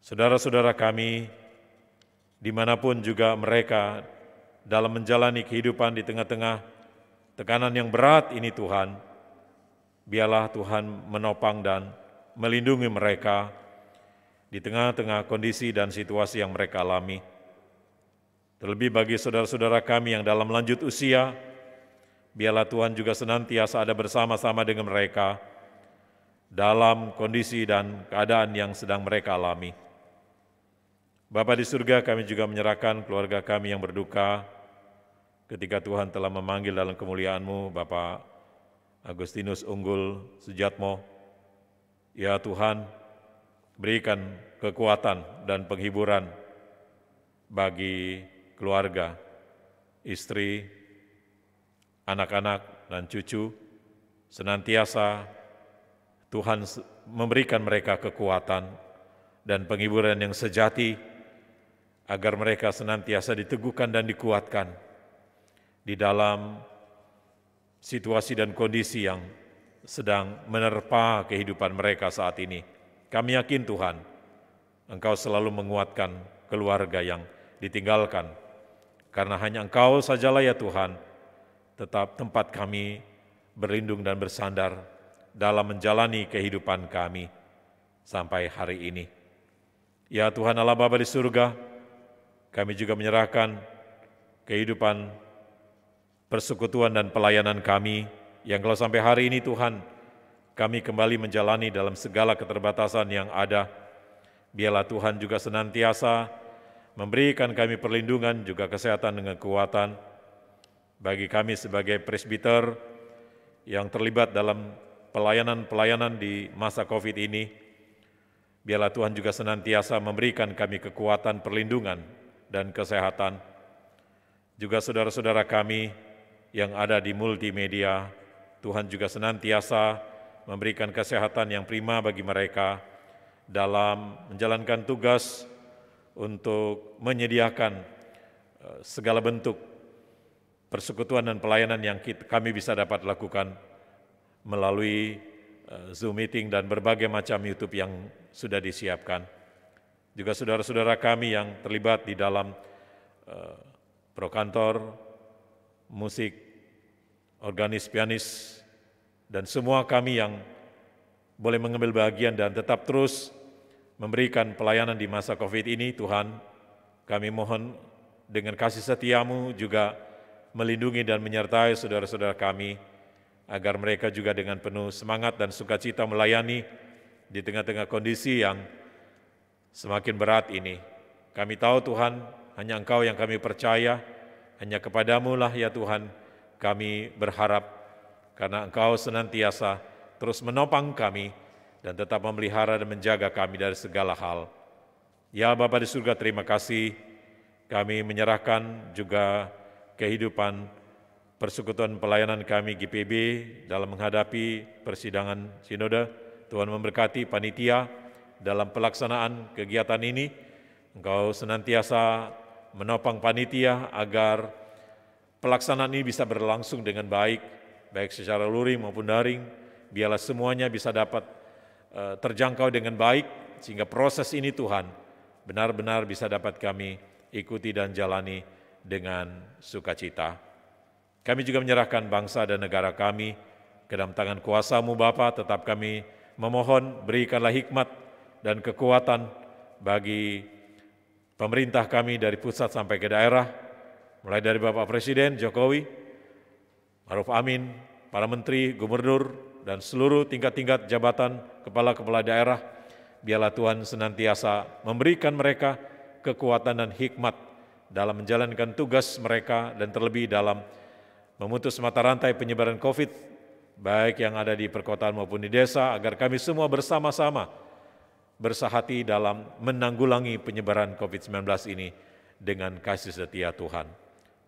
Saudara-saudara kami, dimanapun juga mereka dalam menjalani kehidupan di tengah-tengah tekanan yang berat ini Tuhan, biarlah Tuhan menopang dan melindungi mereka di tengah-tengah kondisi dan situasi yang mereka alami. Terlebih bagi saudara-saudara kami yang dalam lanjut usia, biarlah Tuhan juga senantiasa ada bersama-sama dengan mereka dalam kondisi dan keadaan yang sedang mereka alami. Bapa di surga, kami juga menyerahkan keluarga kami yang berduka ketika Tuhan telah memanggil dalam kemuliaan-Mu, Bapak Agustinus Unggul Sujatmo. Ya Tuhan, berikan kekuatan dan penghiburan bagi keluarga, istri, anak-anak, dan cucu. Senantiasa Tuhan memberikan mereka kekuatan dan penghiburan yang sejati, agar mereka senantiasa diteguhkan dan dikuatkan di dalam situasi dan kondisi yang sedang menerpa kehidupan mereka saat ini. Kami yakin Tuhan, Engkau selalu menguatkan keluarga yang ditinggalkan, karena hanya Engkau sajalah ya Tuhan, tetap tempat kami berlindung dan bersandar dalam menjalani kehidupan kami sampai hari ini. Ya Tuhan Allah Bapa di surga, kami juga menyerahkan kehidupan persekutuan dan pelayanan kami yang kalau sampai hari ini Tuhan, kami kembali menjalani dalam segala keterbatasan yang ada. Biarlah Tuhan juga senantiasa memberikan kami perlindungan juga kesehatan dengan kekuatan. Bagi kami sebagai presbiter yang terlibat dalam pelayanan-pelayanan di masa COVID ini, biarlah Tuhan juga senantiasa memberikan kami kekuatan, perlindungan, dan kesehatan. Juga saudara-saudara kami yang ada di multimedia, Tuhan juga senantiasa memberikan kesehatan yang prima bagi mereka dalam menjalankan tugas untuk menyediakan segala bentuk persekutuan dan pelayanan yang kami bisa dapat lakukan melalui Zoom meeting dan berbagai macam YouTube yang sudah disiapkan. Juga saudara-saudara kami yang terlibat di dalam prokantor, musik, organis, pianis, dan semua kami yang boleh mengambil bagian dan tetap terus memberikan pelayanan di masa COVID ini, Tuhan, kami mohon dengan kasih setia-Mu juga melindungi dan menyertai saudara-saudara kami, agar mereka juga dengan penuh semangat dan sukacita melayani di tengah-tengah kondisi yang semakin berat ini. Kami tahu Tuhan, hanya Engkau yang kami percaya, hanya kepadamu lah ya Tuhan kami berharap, karena Engkau senantiasa terus menopang kami dan tetap memelihara dan menjaga kami dari segala hal. Ya Bapa di surga, terima kasih, kami menyerahkan juga kehidupan persekutuan pelayanan kami GPB dalam menghadapi persidangan sinode. Tuhan memberkati panitia dalam pelaksanaan kegiatan ini, Engkau senantiasa menopang panitia agar pelaksanaan ini bisa berlangsung dengan baik, baik secara luring maupun daring. Biarlah semuanya bisa dapat terjangkau dengan baik, sehingga proses ini Tuhan benar-benar bisa dapat kami ikuti dan jalani dengan sukacita. Kami juga menyerahkan bangsa dan negara kami ke dalam tangan kuasa-Mu Bapa. Tetap kami memohon berikanlah hikmat dan kekuatan bagi pemerintah kami dari pusat sampai ke daerah, mulai dari Bapak Presiden Jokowi, Ma'ruf Amin, para menteri, gubernur, dan seluruh tingkat-tingkat jabatan kepala-kepala daerah. Biarlah Tuhan senantiasa memberikan mereka kekuatan dan hikmat dalam menjalankan tugas mereka, dan terlebih dalam memutus mata rantai penyebaran COVID, baik yang ada di perkotaan maupun di desa, agar kami semua bersama-sama bersahati dalam menanggulangi penyebaran COVID-19 ini dengan kasih setia Tuhan.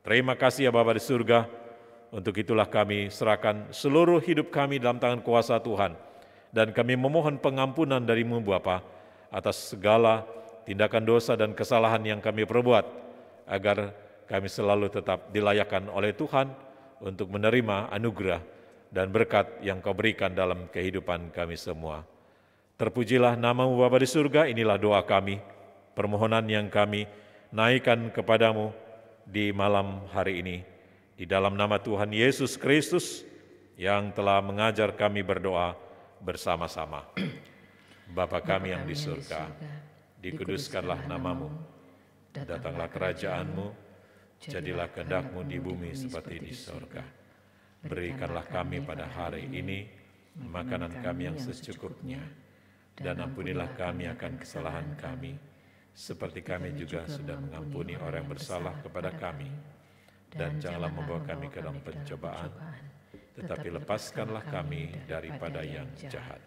Terima kasih ya Bapa di surga, untuk itulah kami serahkan seluruh hidup kami dalam tangan kuasa Tuhan, dan kami memohon pengampunan dari-Mu Bapa atas segala tindakan dosa dan kesalahan yang kami perbuat, agar kami selalu tetap dilayakkan oleh Tuhan untuk menerima anugerah dan berkat yang Kau berikan dalam kehidupan kami semua. Terpujilah nama-Mu Bapa di surga, inilah doa kami, permohonan yang kami naikkan kepadamu di malam hari ini. Di dalam nama Tuhan Yesus Kristus yang telah mengajar kami berdoa bersama-sama. Bapa kami yang di surga, dikuduskanlah nama-Mu, datanglah kerajaan-Mu, jadilah kehendak-Mu di bumi seperti di surga. Berikanlah kami pada hari ini makanan kami yang secukupnya, dan ampunilah kami akan kesalahan kami, seperti kami juga sudah mengampuni orang yang bersalah kepada kami. Dan janganlah membawa kami ke dalam pencobaan, tetapi lepaskanlah kami daripada yang jahat.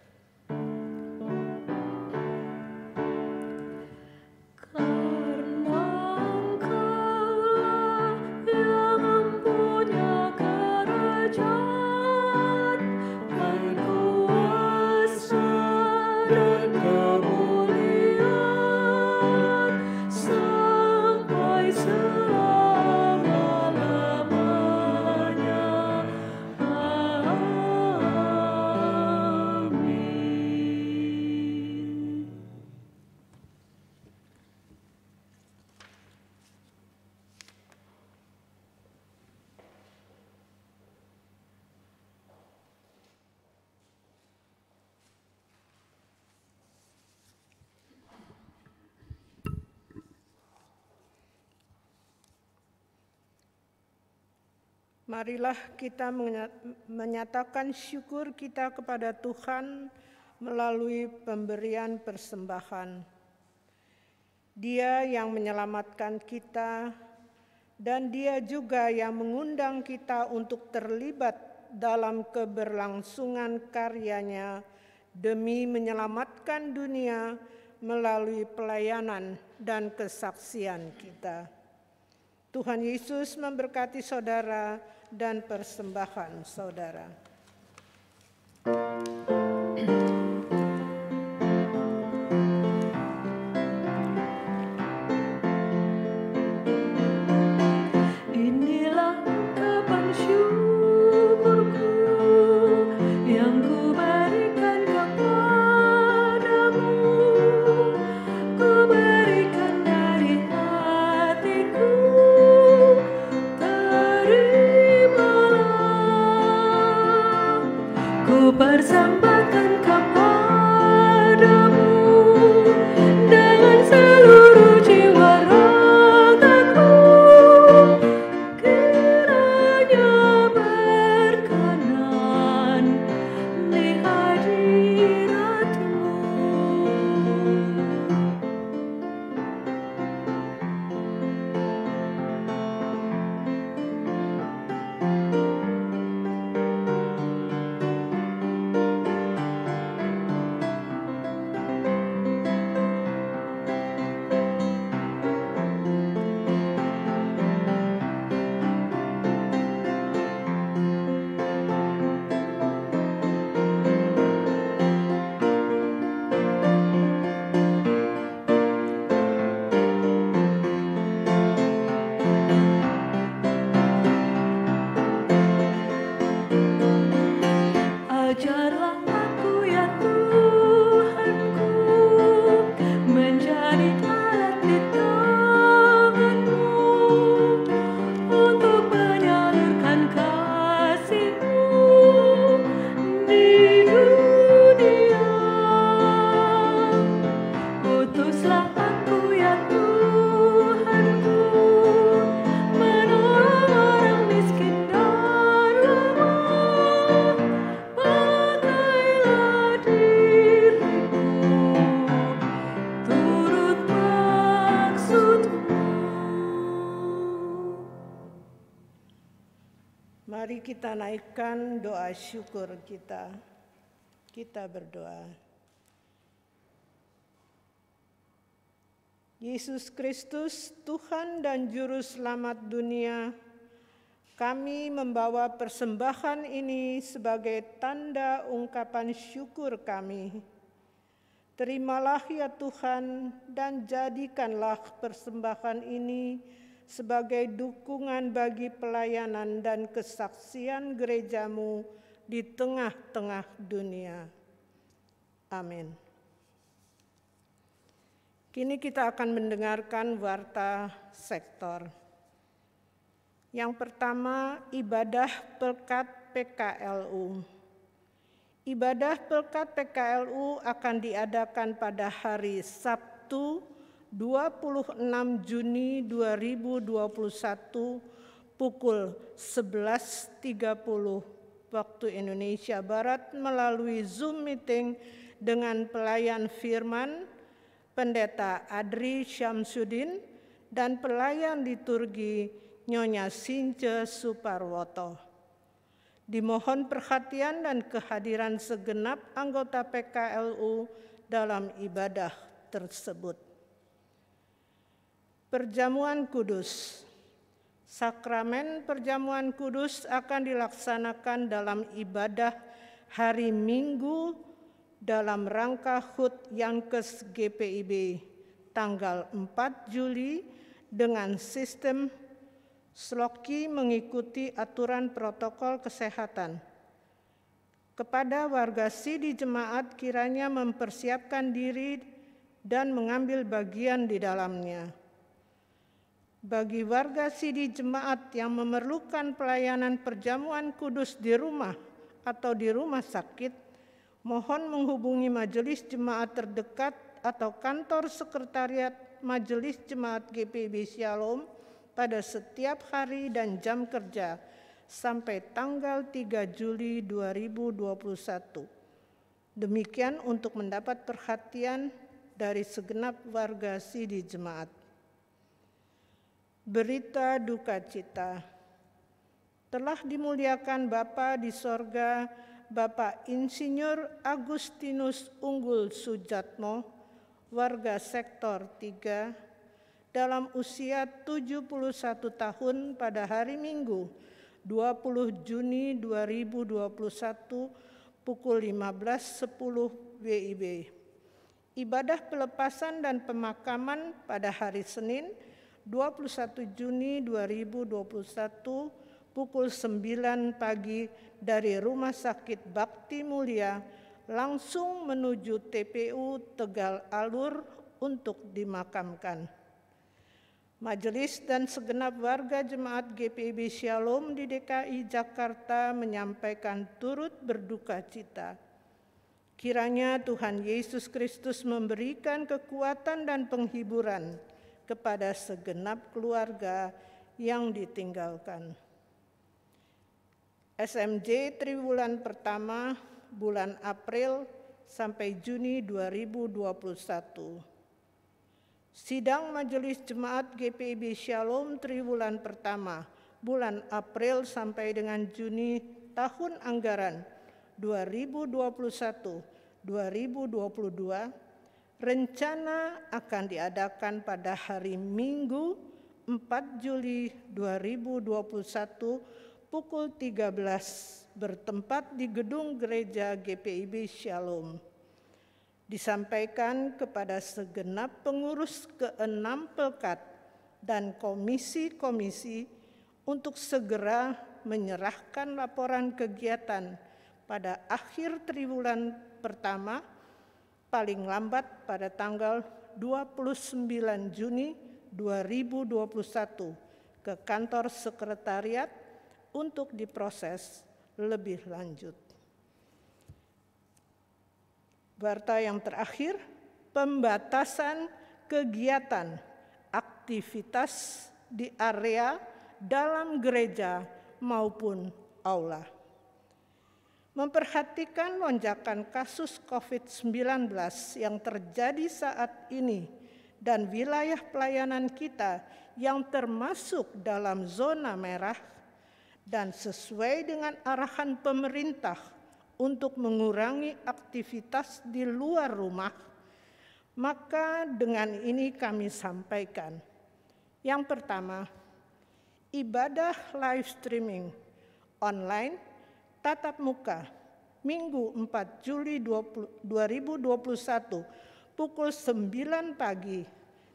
Marilah kita menyatakan syukur kita kepada Tuhan melalui pemberian persembahan. Dia yang menyelamatkan kita, dan Dia juga yang mengundang kita untuk terlibat dalam keberlangsungan karyanya demi menyelamatkan dunia melalui pelayanan dan kesaksian kita. Tuhan Yesus memberkati saudara dan persembahan saudara. Terimalah Mari kita naikkan doa syukur kita. Kita berdoa. Yesus Kristus, Tuhan dan Juru Selamat dunia, kami membawa persembahan ini sebagai tanda ungkapan syukur kami. Terimalah ya Tuhan, dan jadikanlah persembahan ini sebagai dukungan bagi pelayanan dan kesaksian gereja-Mu di tengah-tengah dunia. Amin. Kini kita akan mendengarkan warta sektor. Yang pertama, ibadah Pelkat PKLU. Ibadah Pelkat PKLU akan diadakan pada hari Sabtu 26 Juni 2021 pukul 11.30 waktu Indonesia Barat melalui Zoom meeting dengan pelayan firman, Pendeta Adri Syamsuddin, dan pelayan liturgi Nyonya Since Suparwoto. Dimohon perhatian dan kehadiran segenap anggota PKLU dalam ibadah tersebut. Perjamuan Kudus. Sakramen Perjamuan Kudus akan dilaksanakan dalam ibadah hari Minggu dalam rangka HUT Yankes GPIB tanggal 4 Juli dengan sistem Sloki mengikuti aturan protokol kesehatan. Kepada warga Sidi Jemaat kiranya mempersiapkan diri dan mengambil bagian di dalamnya. Bagi warga Sidi Jemaat yang memerlukan pelayanan perjamuan kudus di rumah atau di rumah sakit, mohon menghubungi majelis jemaat terdekat atau kantor sekretariat Majelis Jemaat GPIB Shalom pada setiap hari dan jam kerja sampai tanggal 3 Juli 2021. Demikian untuk mendapat perhatian dari segenap warga Sidi Jemaat. Berita duka cita. Telah dimuliakan Bapa di sorga, Bapak Insinyur Agustinus Unggul Sujatmo, warga Sektor 3, dalam usia 71 tahun pada hari Minggu 20 Juni 2021 pukul 15.10 WIB. Ibadah pelepasan dan pemakaman pada hari Senin 21 Juni 2021 pukul 9 pagi dari Rumah Sakit Bakti Mulia langsung menuju TPU Tegal Alur untuk dimakamkan. Majelis dan segenap warga jemaat GPIB Shalom di DKI Jakarta menyampaikan turut berduka cita. Kiranya Tuhan Yesus Kristus memberikan kekuatan dan penghiburan kepada segenap keluarga yang ditinggalkan. SMJ Triwulan Pertama bulan April sampai Juni 2021. Sidang Majelis Jemaat GPIB Shalom Triwulan Pertama bulan April sampai dengan Juni tahun anggaran 2021-2022 rencana akan diadakan pada hari Minggu 4 Juli 2021 pukul 13 bertempat di gedung gereja GPIB Shalom. Disampaikan kepada segenap pengurus ke-6 Pelkat dan komisi-komisi untuk segera menyerahkan laporan kegiatan pada akhir triwulan pertama paling lambat pada tanggal 29 Juni 2021 ke kantor sekretariat untuk diproses lebih lanjut. Warta yang terakhir, pembatasan kegiatan aktivitas di area dalam gereja maupun aula. Memperhatikan lonjakan kasus COVID-19 yang terjadi saat ini dan wilayah pelayanan kita yang termasuk dalam zona merah, dan sesuai dengan arahan pemerintah untuk mengurangi aktivitas di luar rumah, maka dengan ini kami sampaikan. Yang pertama, ibadah live streaming online tatap muka Minggu 4 Juli 2021 pukul 9 pagi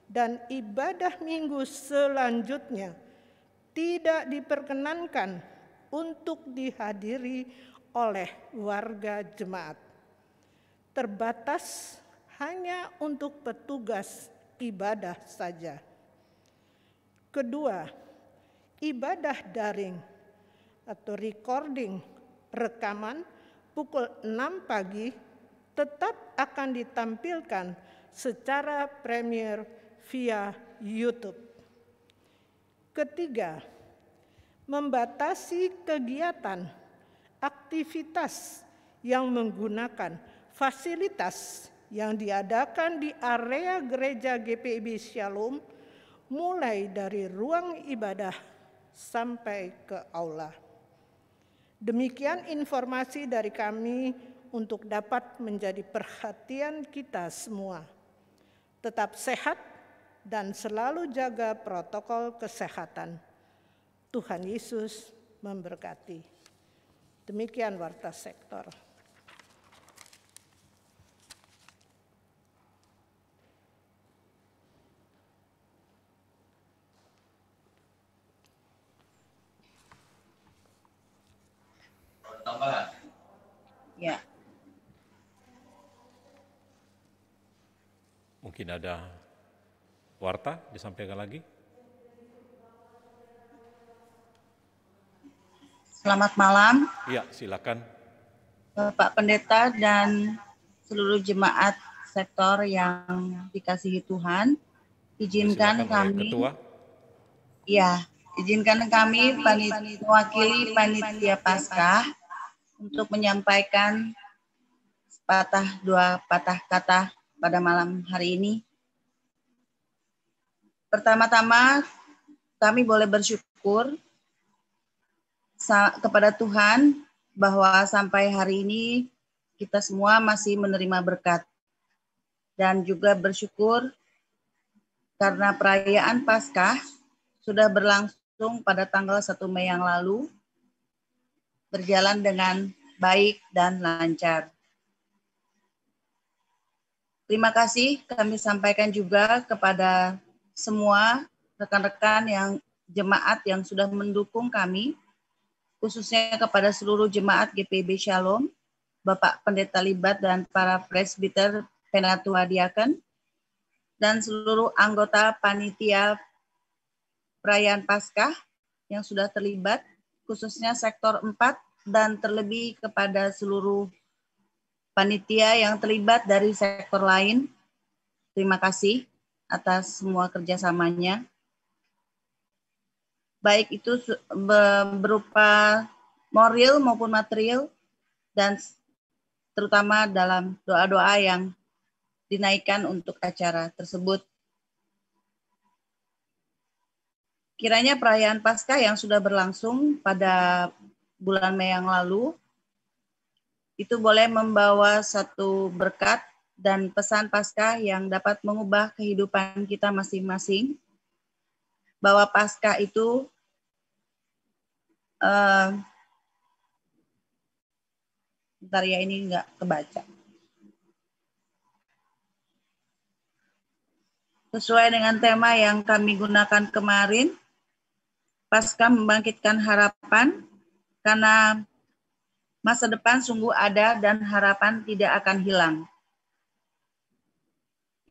dan ibadah minggu selanjutnya tidak diperkenankan untuk dihadiri oleh warga jemaat. Terbatas hanya untuk petugas ibadah saja. Kedua, ibadah daring atau recording rekaman pukul 6 pagi tetap akan ditampilkan secara premier via YouTube. Ketiga, membatasi kegiatan aktivitas yang menggunakan fasilitas yang diadakan di area gereja GPIB Shalom, mulai dari ruang ibadah sampai ke aula. Demikian informasi dari kami untuk dapat menjadi perhatian kita semua. Tetap sehat dan selalu jaga protokol kesehatan. Tuhan Yesus memberkati. Demikian Warta Sektor. Ya. Mungkin ada warta disampaikan lagi. Selamat malam. Iya, silakan. Bapak Pendeta dan seluruh jemaat sektor yang dikasihi Tuhan, izinkan Silakan oleh kami, Ketua. ya, izinkan kami mewakili Panitia Paskah untuk menyampaikan dua patah kata pada malam hari ini. Pertama-tama, kami boleh bersyukur kepada Tuhan bahwa sampai hari ini kita semua masih menerima berkat. Dan juga bersyukur karena perayaan Paskah sudah berlangsung pada tanggal 1 Mei yang lalu, berjalan dengan baik dan lancar. Terima kasih kami sampaikan juga kepada semua rekan-rekan yang jemaat yang sudah mendukung kami, khususnya kepada seluruh jemaat GPIB Shalom, Bapak Pendeta Libat dan para presbiter Penatua Diaken, dan seluruh anggota panitia perayaan Paskah yang sudah terlibat, khususnya sektor 4, dan terlebih kepada seluruh panitia yang terlibat dari sektor lain. Terima kasih atas semua kerjasamanya. Baik itu berupa moral maupun material, dan terutama dalam doa-doa yang dinaikkan untuk acara tersebut. Kiranya perayaan Paskah yang sudah berlangsung pada bulan Mei yang lalu, itu boleh membawa satu berkat dan pesan Paskah yang dapat mengubah kehidupan kita masing-masing. Bahwa Paskah itu bentar ya, ini nggak kebaca. Sesuai dengan tema yang kami gunakan kemarin, Paskah membangkitkan harapan, karena masa depan sungguh ada dan harapan tidak akan hilang.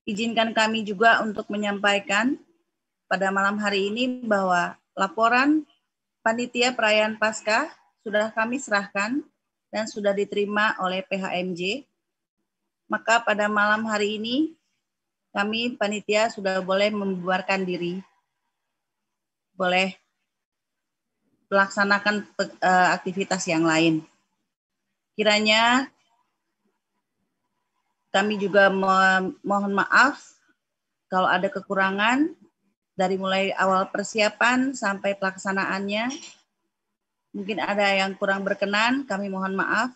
Izinkan kami juga untuk menyampaikan pada malam hari ini bahwa laporan panitia perayaan Paskah sudah kami serahkan dan sudah diterima oleh PHMJ. Maka pada malam hari ini kami panitia sudah boleh membubarkan diri. Boleh melaksanakan aktivitas yang lain. Kiranya kami juga mohon maaf kalau ada kekurangan dari mulai awal persiapan sampai pelaksanaannya. Mungkin ada yang kurang berkenan, kami mohon maaf.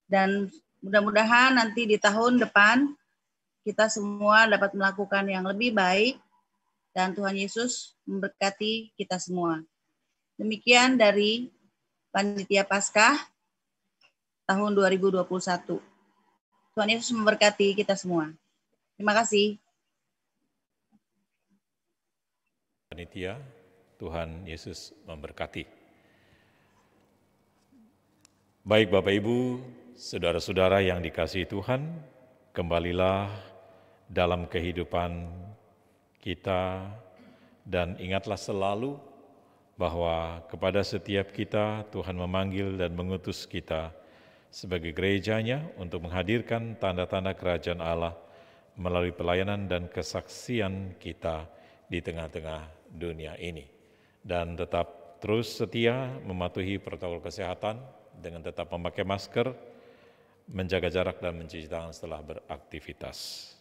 Dan mudah-mudahan nanti di tahun depan kita semua dapat melakukan yang lebih baik dan Tuhan Yesus memberkati kita semua. Demikian dari Panitia Paskah tahun 2021. Tuhan Yesus memberkati kita semua. Terima kasih. Panitia, Tuhan Yesus memberkati. Baik Bapak Ibu, saudara-saudara yang dikasihi Tuhan, kembalilah dalam kehidupan kita dan ingatlah selalu bahwa kepada setiap kita Tuhan memanggil dan mengutus kita sebagai gerejanya untuk menghadirkan tanda-tanda kerajaan Allah melalui pelayanan dan kesaksian kita di tengah-tengah dunia ini. Dan tetap terus setia mematuhi protokol kesehatan dengan tetap memakai masker, menjaga jarak dan mencuci tangan setelah beraktivitas.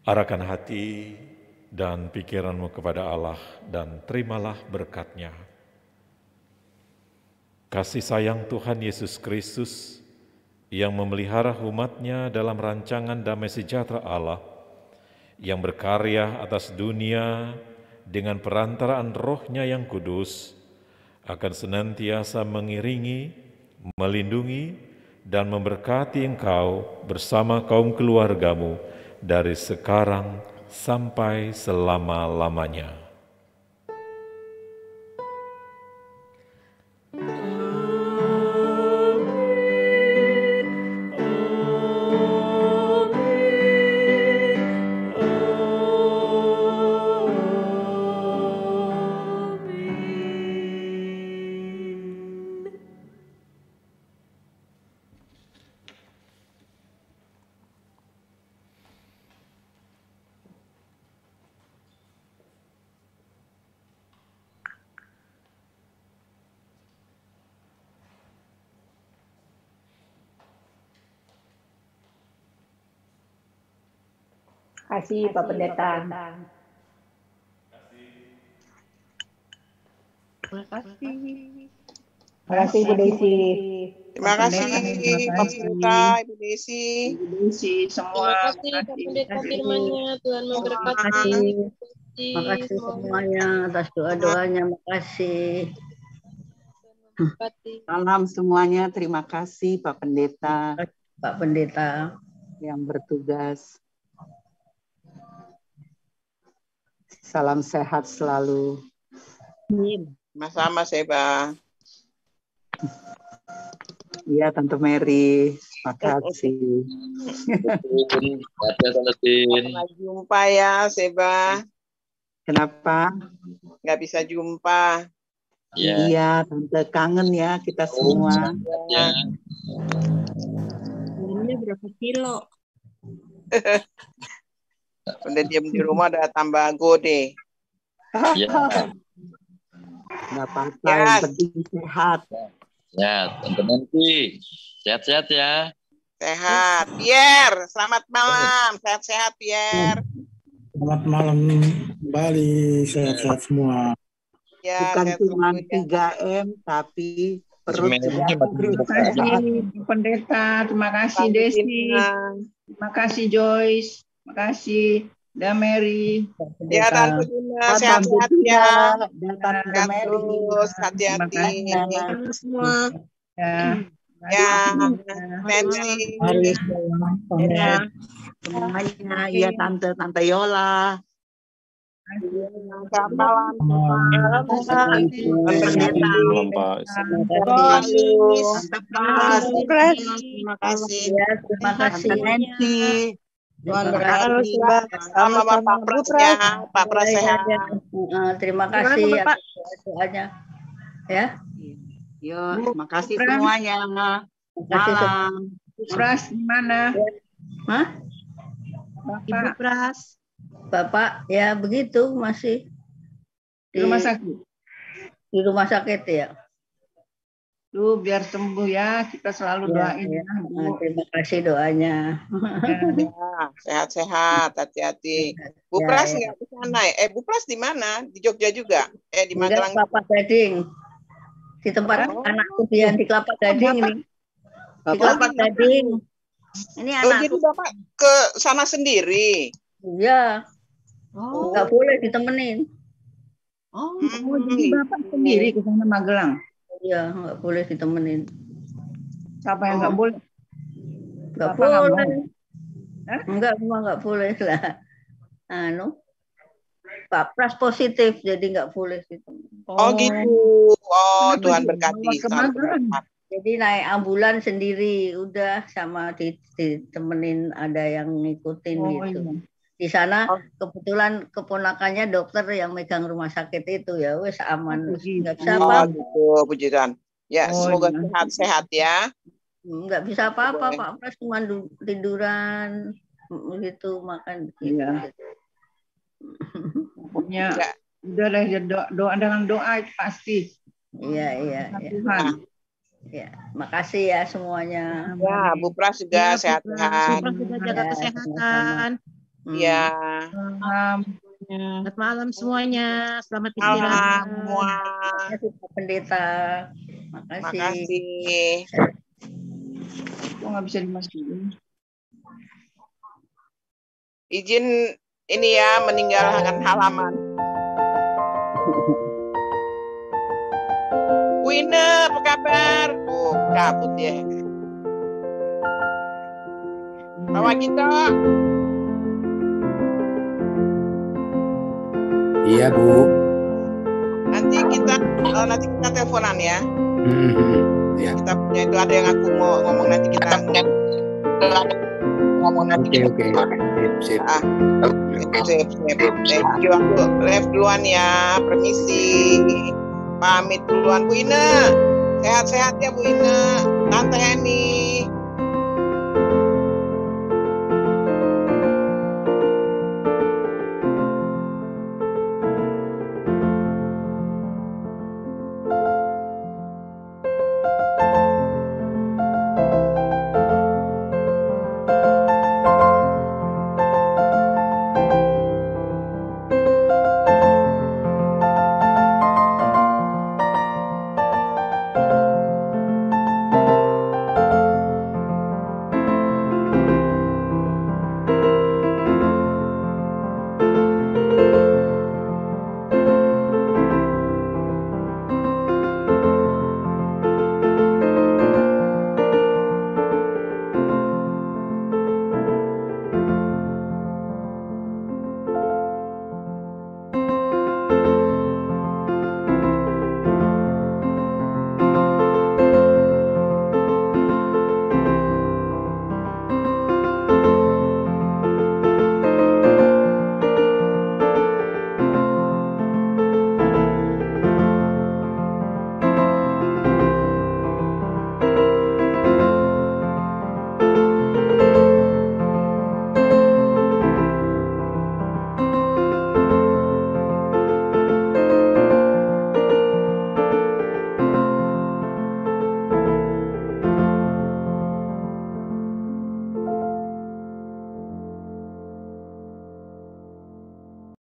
Arahkan hati dan pikiranmu kepada Allah dan terimalah berkat-Nya. Kasih sayang Tuhan Yesus Kristus yang memelihara umat-Nya dalam rancangan damai sejahtera Allah, yang berkarya atas dunia dengan perantaraan Roh-Nya yang kudus, akan senantiasa mengiringi, melindungi, dan memberkati engkau bersama kaum keluargamu dari sekarang sampai selama-lamanya. Terima kasih Pak Pendeta. Terima kasih. Terima kasih Bu Desi. Terima kasih Pak Pendeta, Ibu Desi. Terima Semua. kasih Pak Pendeta firman-Nya, Tuhan memberkati. Terima kasih semuanya atas doa-doanya. Terima kasih. Salam semuanya, terima kasih Pak Pendeta. Pak Pendeta yang bertugas. Salam sehat selalu. Sama-sama, Seba. Iya, Tante Mary. Makasih. Nggak jumpa ya, Seba. Kenapa? Nggak bisa jumpa. Iya, Tante kangen ya kita semua. Ya. Ini berapa kilo? Udah diam di rumah udah tambah gede. Ya, Nggak apa-apa, Ya. yang penting sehat. ya, Tante Nanti. Sehat-sehat ya. Sehat. Pierre, selamat malam. Sehat-sehat, Pierre. Selamat malam kembali, sehat-sehat semua. Ya, Bukan sehat cuma selalu ya. 3M, tapi perut Semuanya juga makin harus besar. sehat. Terima kasih Pendeta, terima kasih Selamat Desi, Tina. terima kasih Joyce, terima kasih Dameri. Ya, Tante Tina, Tante sehat-sehat Tina ya. dan Tante Sehat Mary. terus, Terima hati-hati. kasih. Halo semua. Ya, Ya, terima Nancy. Mari selamat Ya, pamit. semuanya. Iya, Tante Yola. Selamat malam. Malam. Tuan Pendeta. Malam Pak. Terima Sehat kasih. selalu. Tante Pras. Terima kasih. Ya, terima kasih. Tante Nancy. Tuhan Terima berkati. kasih. Sama Pak Prasnya. Pak Pras Ya, sehat. ya, ya. Terima kasih atas doanya. Ya, Yo, terima kasih semuanya. terima kasih semua. Malam. Pras di mana? Hah? Ibu Bapak Pras. Bapak, ya begitu masih di rumah sakit. di rumah sakit ya. Tuh biar sembuh ya, kita selalu Ya, doain ya. ya, Bu. Terima kasih doanya. Ya, sehat-sehat, hati-hati. Bu Ya, Pras ya. nggak ke sana ya? Bu Pras di mana? Di Jogja juga? Di Enggak, Magelang. Kelapa Gading. Di tempat anakku dia di Kelapa Gading ini. Di Kelapa Gading. Ini Oh, jadi anakku. Bapak ke sana sendiri? Iya. Enggak boleh ditemenin. Oh, jadi Bapak sendiri ke sana Magelang. Iya, enggak boleh ditemenin. Siapa yang nggak boleh? Enggak Bapak nggak boleh. Hah? Enggak, semua enggak boleh lah. Anu, Pak Pras positif, jadi enggak boleh ditemenin. Oh, gitu. Oh, Tuhan berkati. Bawa ke Tuhan Magelang. berkati. Jadi naik ambulan sendiri, udah sama ditemenin ada yang ngikutin Oh, gitu. iya. Di sana kebetulan keponakannya dokter yang megang rumah sakit itu ya, wes aman, nggak bisa Oh, apa, gitu, puji Tuhan. Ya, Oh, semoga iya. sehat-sehat ya. nggak bisa apa-apa. Boleh. Pak Pras cuma tiduran gitu, makan gitu. Iya. Pokoknya Ya. udah lah ya, doa dengan doa itu pasti. Iya, iya, Sama iya. Tuhan. Ya, makasih ya semuanya. Ya, Bu Pras juga Ya, Bu sehat-sehat. Pras juga jaga Ya, kesehatan. Ya, Selamat malam semuanya. Selamat malam istirahat. semua. Terima kasih Pak Pendeta. Makasih. Makasih. Kok nggak bisa dimasukin? Izin ini ya, meninggalkan halaman. Bu Ine, apa kabar? Tuh, kabut ya. Bawa kita. Iya, Bu. Nanti kita teleponan ya. Ya. Kita punya itu ada yang aku mau ngomong nanti kita ngomong nanti. Oke. Sip. Sip. Thank you. Aku live duluan ya. Permisi. Pamit duluan Bu Ine. Sehat-sehat ya Bu Ine. Tante Eni.